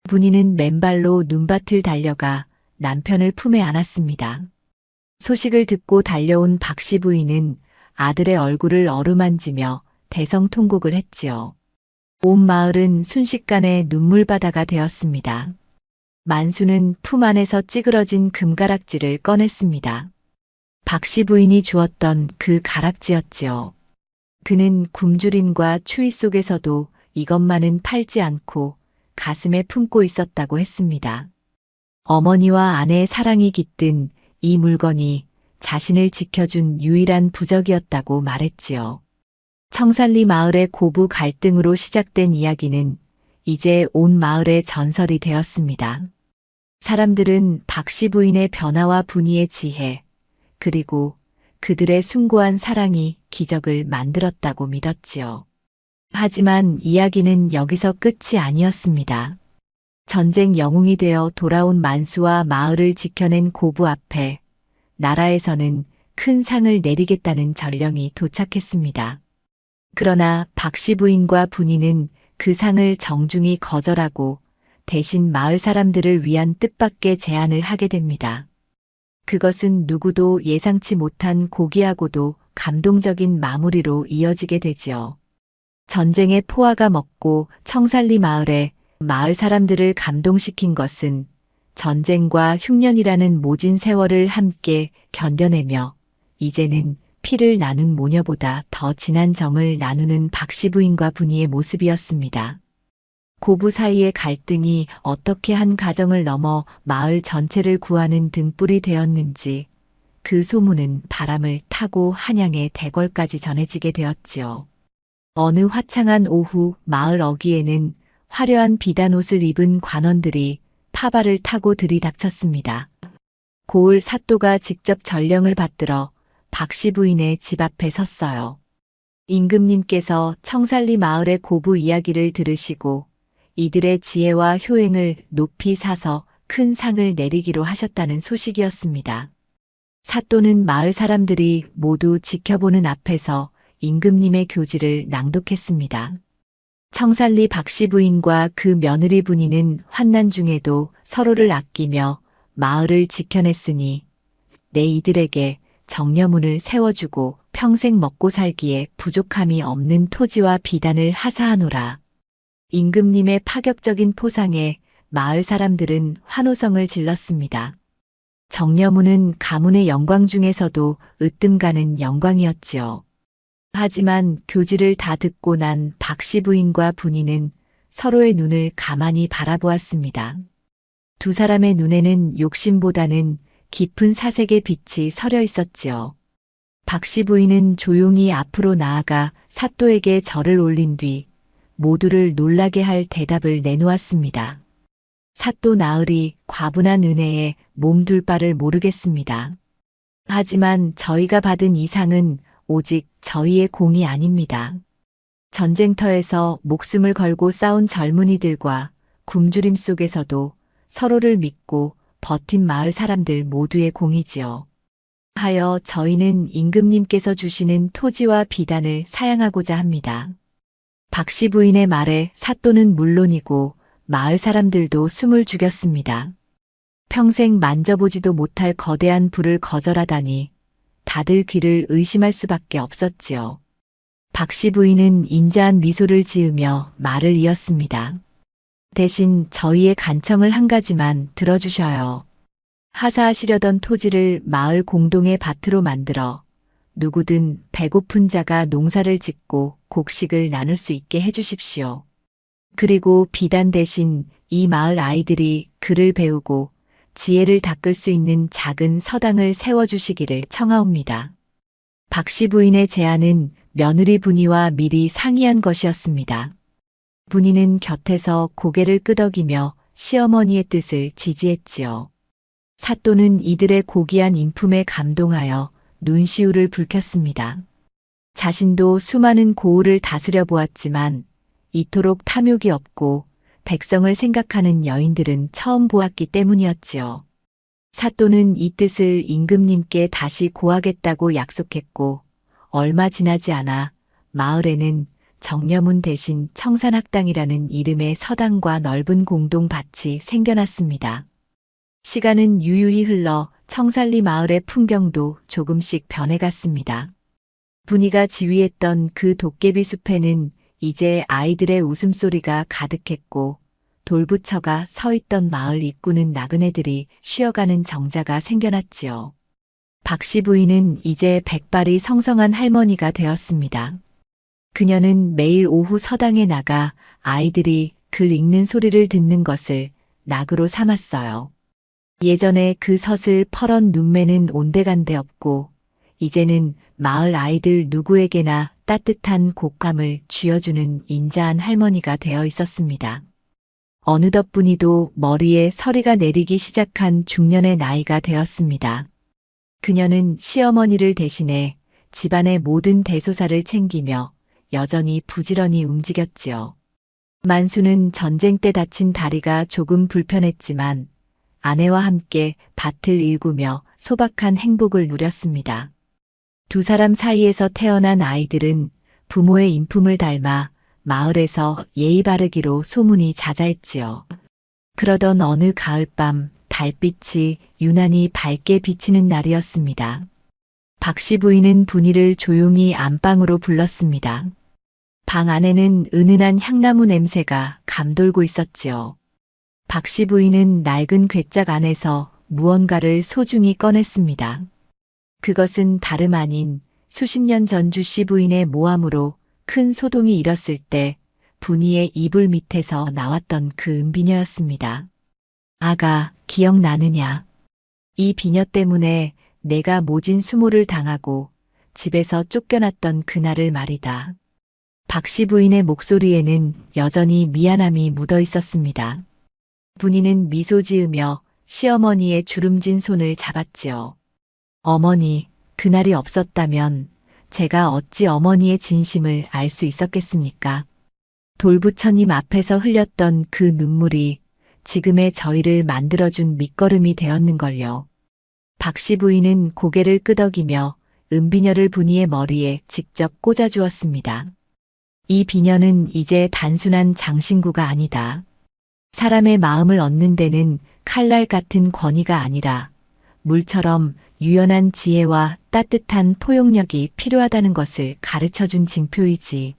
분이는 맨발로 눈밭을 달려가 남편을 품에 안았습니다. 소식을 듣고 달려온 박 씨 부인은 아들의 얼굴을 어루만지며 대성통곡을 했지요. 온 마을은 순식간에 눈물바다가 되었습니다. 만수는 품 안에서 찌그러진 금가락지를 꺼냈습니다. 박 씨 부인이 주었던 그 가락지였지요. 그는 굶주림과 추위 속에서도 이것만은 팔지 않고 가슴에 품고 있었다고 했습니다. 어머니와 아내의 사랑이 깃든 이 물건이 자신을 지켜준 유일한 부적이었다고 말했지요. 청산리 마을의 고부 갈등으로 시작된 이야기는 이제 온 마을의 전설이 되었습니다. 사람들은 박 씨 부인의 변화와 분이의 지혜, 그리고 그들의 숭고한 사랑이 기적을 만들었다고 믿었지요. 하지만 이야기는 여기서 끝이 아니었습니다. 전쟁 영웅이 되어 돌아온 만수와 마을을 지켜낸 고부 앞에 나라에서는 큰 상을 내리겠다는 전령이 도착했습니다. 그러나 박 씨 부인과 분이는 그 상을 정중히 거절하고 대신 마을 사람들을 위한 뜻밖의 제안을 하게 됩니다. 그것은 누구도 예상치 못한 고귀하고도 감동적인 마무리로 이어지게 되지요. 전쟁의 포화가 먹고 청산리 마을에 마을 사람들을 감동시킨 것은 전쟁과 흉년이라는 모진 세월을 함께 견뎌내며 이제는 피를 나눈 모녀보다 더 진한 정을 나누는 박 씨 부인과 분이의 모습이었습니다. 고부 사이의 갈등이 어떻게 한 가정을 넘어 마을 전체를 구하는 등불이 되었는지 그 소문은 바람을 타고 한양의 대궐까지 전해지게 되었지요. 어느 화창한 오후 마을 어귀에는 화려한 비단 옷을 입은 관원들이 파발을 타고 들이닥쳤습니다. 고을 사또가 직접 전령을 받들어 박 씨 부인의 집 앞에 섰어요. 임금님께서 청산리 마을의 고부 이야기를 들으시고 이들의 지혜와 효행을 높이 사서 큰 상을 내리기로 하셨다는 소식이었습니다. 사또는 마을 사람들이 모두 지켜보는 앞에서 임금님의 교지를 낭독했습니다. 청살리 박씨 부인과 그 며느리 분이는 환난 중에도 서로를 아끼며 마을을 지켜냈으니 내 이들에게 정려문을 세워주고 평생 먹고 살기에 부족함이 없는 토지와 비단을 하사하노라. 임금님의 파격적인 포상에 마을 사람들은 환호성을 질렀습니다. 정려문은 가문의 영광 중에서도 으뜸가는 영광이었지요. 하지만 교지를 다 듣고 난 박씨 부인과 분이는 서로의 눈을 가만히 바라보았습니다. 두 사람의 눈에는 욕심보다는 깊은 사색의 빛이 서려 있었지요. 박씨 부인은 조용히 앞으로 나아가 사또에게 절을 올린 뒤 모두를 놀라게 할 대답을 내놓았습니다. 사또 나으리 과분한 은혜에 몸둘 바를 모르겠습니다. 하지만 저희가 받은 이 상은 오직 저희의 공이 아닙니다. 전쟁터에서 목숨을 걸고 싸운 젊은이들과 굶주림 속에서도 서로를 믿고 버틴 마을 사람들 모두의 공이지요. 하여 저희는 임금님께서 주시는 토지와 비단을 사양하고자 합니다. 박씨 부인의 말에 사또는 물론이고 마을 사람들도 숨을 죽였습니다. 평생 만져보지도 못할 거대한 불을 거절하다니 다들 귀를 의심할 수밖에 없었지요. 박씨 부인은 인자한 미소를 지으며 말을 이었습니다. 대신 저희의 간청을 한 가지만 들어주셔요. 하사하시려던 토지를 마을 공동의 밭으로 만들어 누구든 배고픈 자가 농사를 짓고 곡식을 나눌 수 있게 해주십시오. 그리고 비단 대신 이 마을 아이들이 글을 배우고 지혜를 닦을 수 있는 작은 서당을 세워주시기를 청하옵니다. 박씨 부인의 제안은 며느리 분이와 미리 상의한 것이었습니다. 분이는 곁에서 고개를 끄덕이며 시어머니의 뜻을 지지했지요. 사또는 이들의 고귀한 인품에 감동하여 눈시울을 붉혔습니다. 자신도 수많은 고을을 다스려 보았지만 이토록 탐욕이 없고 백성을 생각하는 여인들은 처음 보았기 때문이었지요. 사또는 이 뜻을 임금님께 다시 고하겠다고 약속했고 얼마 지나지 않아 마을에는 정려문 대신 청산학당이라는 이름의 서당과 넓은 공동밭이 생겨났습니다. 시간은 유유히 흘러 청살리 마을의 풍경도 조금씩 변해갔습니다. 분이가 지휘했던 그 도깨비 숲에는 이제 아이들의 웃음소리가 가득했고 돌부처가 서 있던 마을 입구는 나그네들이 쉬어가는 정자가 생겨났지요. 박씨 부인은 이제 백발이 성성한 할머니가 되었습니다. 그녀는 매일 오후 서당에 나가 아이들이 글 읽는 소리를 듣는 것을 낙으로 삼았어요. 예전에 그 서슬 퍼런 눈매는 온데간데 없고 이제는 마을 아이들 누구에게나 따뜻한 곶감을 쥐어주는 인자한 할머니가 되어 있었습니다. 어느덧 분이도 머리에 서리가 내리기 시작한 중년의 나이가 되었습니다. 그녀는 시어머니를 대신해 집안의 모든 대소사를 챙기며 여전히 부지런히 움직였지요. 만수는 전쟁 때 다친 다리가 조금 불편했지만 아내와 함께 밭을 일구며 소박한 행복을 누렸습니다. 두 사람 사이에서 태어난 아이들은 부모의 인품을 닮아 마을에서 예의 바르기로 소문이 자자했지요. 그러던 어느 가을밤 달빛이 유난히 밝게 비치는 날이었습니다. 박씨 부인은 분이를 조용히 안방으로 불렀습니다. 방 안에는 은은한 향나무 냄새가 감돌고 있었지요. 박씨 부인은 낡은 괴짝 안에서 무언가를 소중히 꺼냈습니다. 그것은 다름 아닌 수십 년 전 주씨 부인의 모함으로 큰 소동이 일었을 때 분이의 이불 밑에서 나왔던 그 은비녀였습니다. 아가, 기억나느냐? 이 비녀 때문에 내가 모진 수모를 당하고 집에서 쫓겨났던 그날을 말이다. 박씨 부인의 목소리에는 여전히 미안함이 묻어 있었습니다. 분이는 미소 지으며 시어머니의 주름진 손을 잡았지요. 어머니, 그날이 없었다면 제가 어찌 어머니의 진심을 알 수 있었겠습니까? 돌부처님 앞에서 흘렸던 그 눈물이 지금의 저희를 만들어준 밑거름이 되었는걸요. 박씨 부인은 고개를 끄덕이며 은비녀를 분이의 머리에 직접 꽂아주었습니다. 이 비녀는 이제 단순한 장신구가 아니다. 사람의 마음을 얻는 데는 칼날 같은 권위가 아니라 물처럼 유연한 지혜와 따뜻한 포용력이 필요하다는 것을 가르쳐준 징표이지.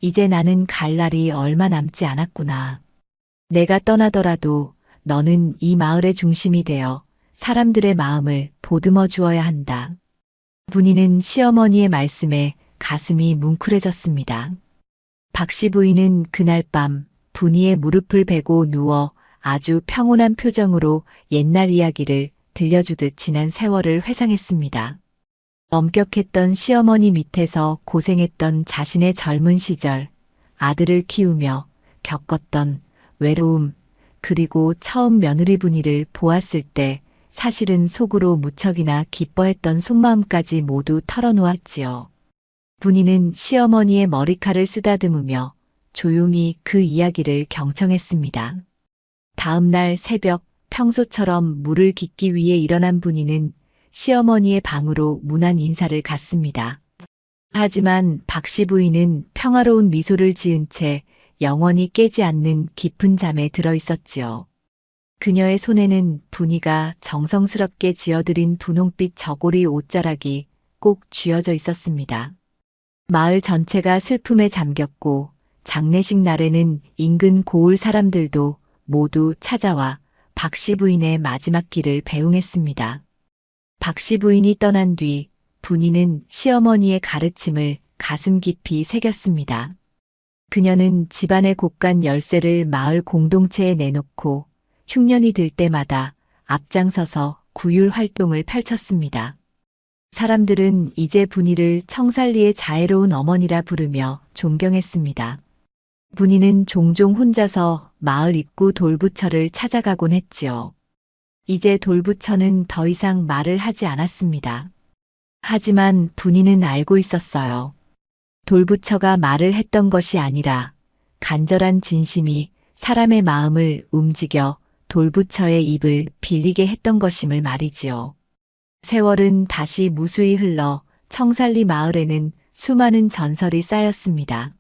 이제 나는 갈 날이 얼마 남지 않았구나. 내가 떠나더라도 너는 이 마을의 중심이 되어 사람들의 마음을 보듬어 주어야 한다. 분이는 시어머니의 말씀에 가슴이 뭉클해졌습니다. 박씨 부인은 그날 밤 분이의 무릎을 베고 누워 아주 평온한 표정으로 옛날 이야기를 들려주듯 지난 세월을 회상했습니다. 엄격했던 시어머니 밑에서 고생했던 자신의 젊은 시절, 아들을 키우며 겪었던 외로움, 그리고 처음 며느리 분이를 보았을 때 사실은 속으로 무척이나 기뻐했던 속마음까지 모두 털어놓았지요. 분이는 시어머니의 머리칼을 쓰다듬으며 조용히 그 이야기를 경청했습니다. 다음 날 새벽 평소처럼 물을 깃기 위해 일어난 분이는 시어머니의 방으로 문안 인사를 갔습니다. 하지만 박씨 부인은 평화로운 미소를 지은 채 영원히 깨지 않는 깊은 잠에 들어 있었지요. 그녀의 손에는 분이가 정성스럽게 지어드린 분홍빛 저고리 옷자락이 꼭 쥐어져 있었습니다. 마을 전체가 슬픔에 잠겼고 장례식 날에는 인근 고을 사람들도 모두 찾아와 박씨 부인의 마지막 길을 배웅했습니다. 박씨 부인이 떠난 뒤 분이는 시어머니의 가르침을 가슴 깊이 새겼습니다. 그녀는 집안의 곳간 열쇠를 마을 공동체에 내놓고 흉년이 들 때마다 앞장서서 구휼 활동을 펼쳤습니다. 사람들은 이제 분이를 청살리의 자애로운 어머니라 부르며 존경했습니다. 분이는 종종 혼자서 마을 입구 돌부처를 찾아가곤 했지요. 이제 돌부처는 더 이상 말을 하지 않았습니다. 하지만 분이는 알고 있었어요. 돌부처가 말을 했던 것이 아니라 간절한 진심이 사람의 마음을 움직여 돌부처의 입을 빌리게 했던 것임을 말이지요. 세월은 다시 무수히 흘러 청살리 마을에는 수많은 전설이 쌓였습니다.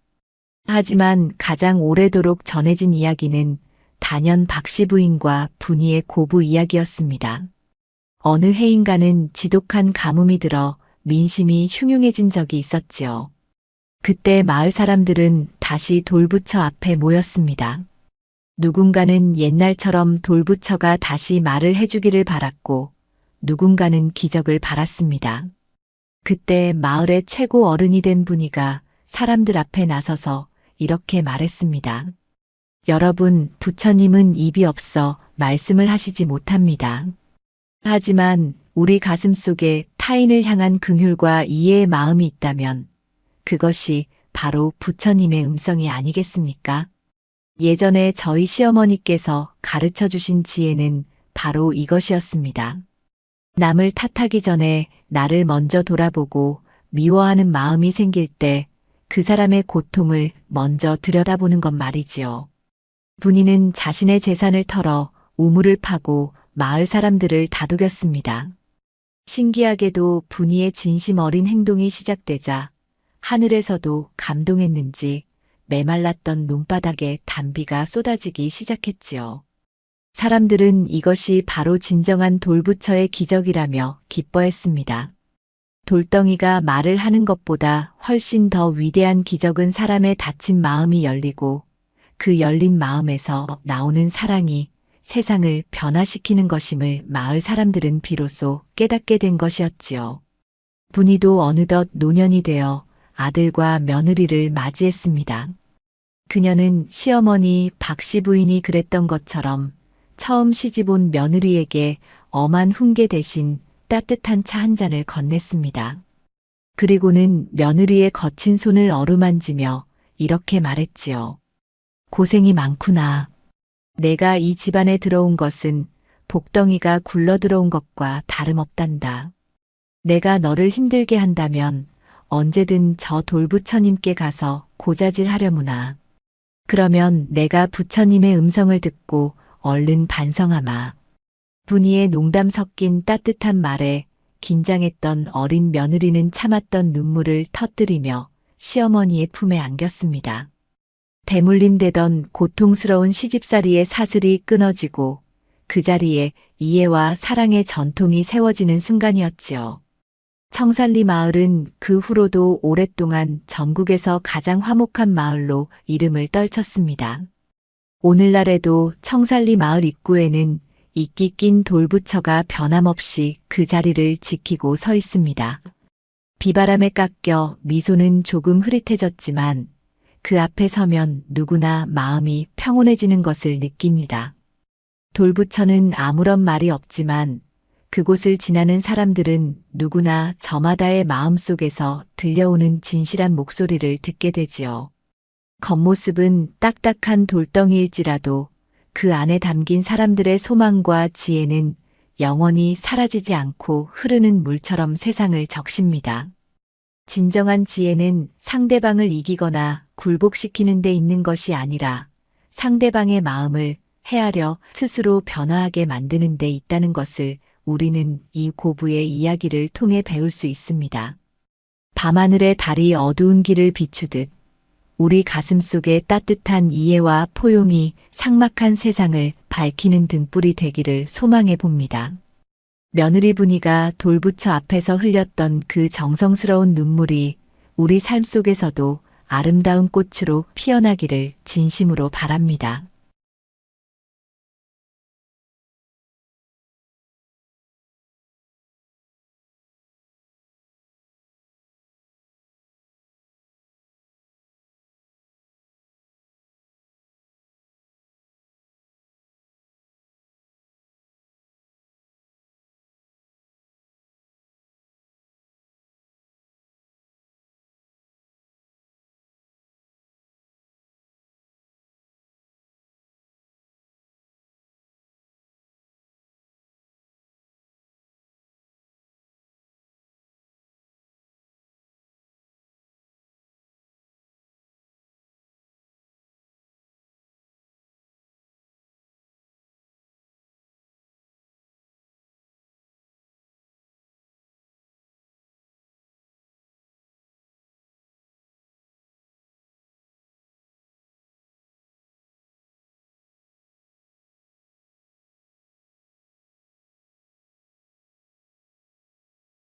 하지만 가장 오래도록 전해진 이야기는 단연 박씨 부인과 분이의 고부 이야기였습니다. 어느 해인가는 지독한 가뭄이 들어 민심이 흉흉해진 적이 있었지요. 그때 마을 사람들은 다시 돌부처 앞에 모였습니다. 누군가는 옛날처럼 돌부처가 다시 말을 해주기를 바랐고 누군가는 기적을 바랐습니다. 그때 마을의 최고 어른이 된 분이가 사람들 앞에 나서서 이렇게 말했습니다. 여러분, 부처님은 입이 없어 말씀을 하시지 못합니다. 하지만 우리 가슴 속에 타인을 향한 긍휼과 이해의 마음이 있다면 그것이 바로 부처님의 음성이 아니겠습니까? 예전에 저희 시어머니께서 가르쳐 주신 지혜는 바로 이것이었습니다. 남을 탓하기 전에 나를 먼저 돌아보고 미워하는 마음이 생길 때 그 사람의 고통을 먼저 들여다보는 것 말이지요. 분이는 자신의 재산을 털어 우물을 파고 마을 사람들을 다독였습니다. 신기하게도 분이의 진심 어린 행동이 시작되자 하늘에서도 감동했는지 메말랐던 논바닥에 단비가 쏟아지기 시작했지요. 사람들은 이것이 바로 진정한 돌부처의 기적이라며 기뻐했습니다. 돌덩이가 말을 하는 것보다 훨씬 더 위대한 기적은 사람의 닫힌 마음이 열리고 그 열린 마음에서 나오는 사랑이 세상을 변화시키는 것임을 마을 사람들은 비로소 깨닫게 된 것이었지요. 분이도 어느덧 노년이 되어 아들과 며느리를 맞이했습니다. 그녀는 시어머니 박씨 부인이 그랬던 것처럼 처음 시집온 며느리에게 엄한 훈계 대신 따뜻한 차 한 잔을 건넸습니다. 그리고는 며느리의 거친 손을 어루만지며 이렇게 말했지요. 고생이 많구나. 내가 이 집안에 들어온 것은 복덩이가 굴러 들어온 것과 다름없단다. 내가 너를 힘들게 한다면 언제든 저 돌부처님께 가서 고자질 하려무나. 그러면 내가 부처님의 음성을 듣고 얼른 반성하마. 분이의 농담 섞인 따뜻한 말에 긴장했던 어린 며느리는 참았던 눈물을 터뜨리며 시어머니의 품에 안겼습니다. 대물림되던 고통스러운 시집살이의 사슬이 끊어지고 그 자리에 이해와 사랑의 전통이 세워지는 순간이었지요. 청살리 마을은 그 후로도 오랫동안 전국에서 가장 화목한 마을로 이름을 떨쳤습니다. 오늘날에도 청살리 마을 입구에는 이끼 낀 돌부처가 변함없이 그 자리를 지키고 서 있습니다. 비바람에 깎여 미소는 조금 흐릿해졌지만 그 앞에 서면 누구나 마음이 평온해지는 것을 느낍니다. 돌부처는 아무런 말이 없지만 그곳을 지나는 사람들은 누구나 저마다의 마음속에서 들려오는 진실한 목소리를 듣게 되지요. 겉모습은 딱딱한 돌덩이일지라도 그 안에 담긴 사람들의 소망과 지혜는 영원히 사라지지 않고 흐르는 물처럼 세상을 적십니다. 진정한 지혜는 상대방을 이기거나 굴복시키는 데 있는 것이 아니라 상대방의 마음을 헤아려 스스로 변화하게 만드는 데 있다는 것을 우리는 이 고부의 이야기를 통해 배울 수 있습니다. 밤하늘의 달이 어두운 길을 비추듯 우리 가슴 속에 따뜻한 이해와 포용이 삭막한 세상을 밝히는 등불이 되기를 소망해 봅니다. 며느리 분이가 돌부처 앞에서 흘렸던 그 정성스러운 눈물이 우리 삶 속에서도 아름다운 꽃으로 피어나기를 진심으로 바랍니다.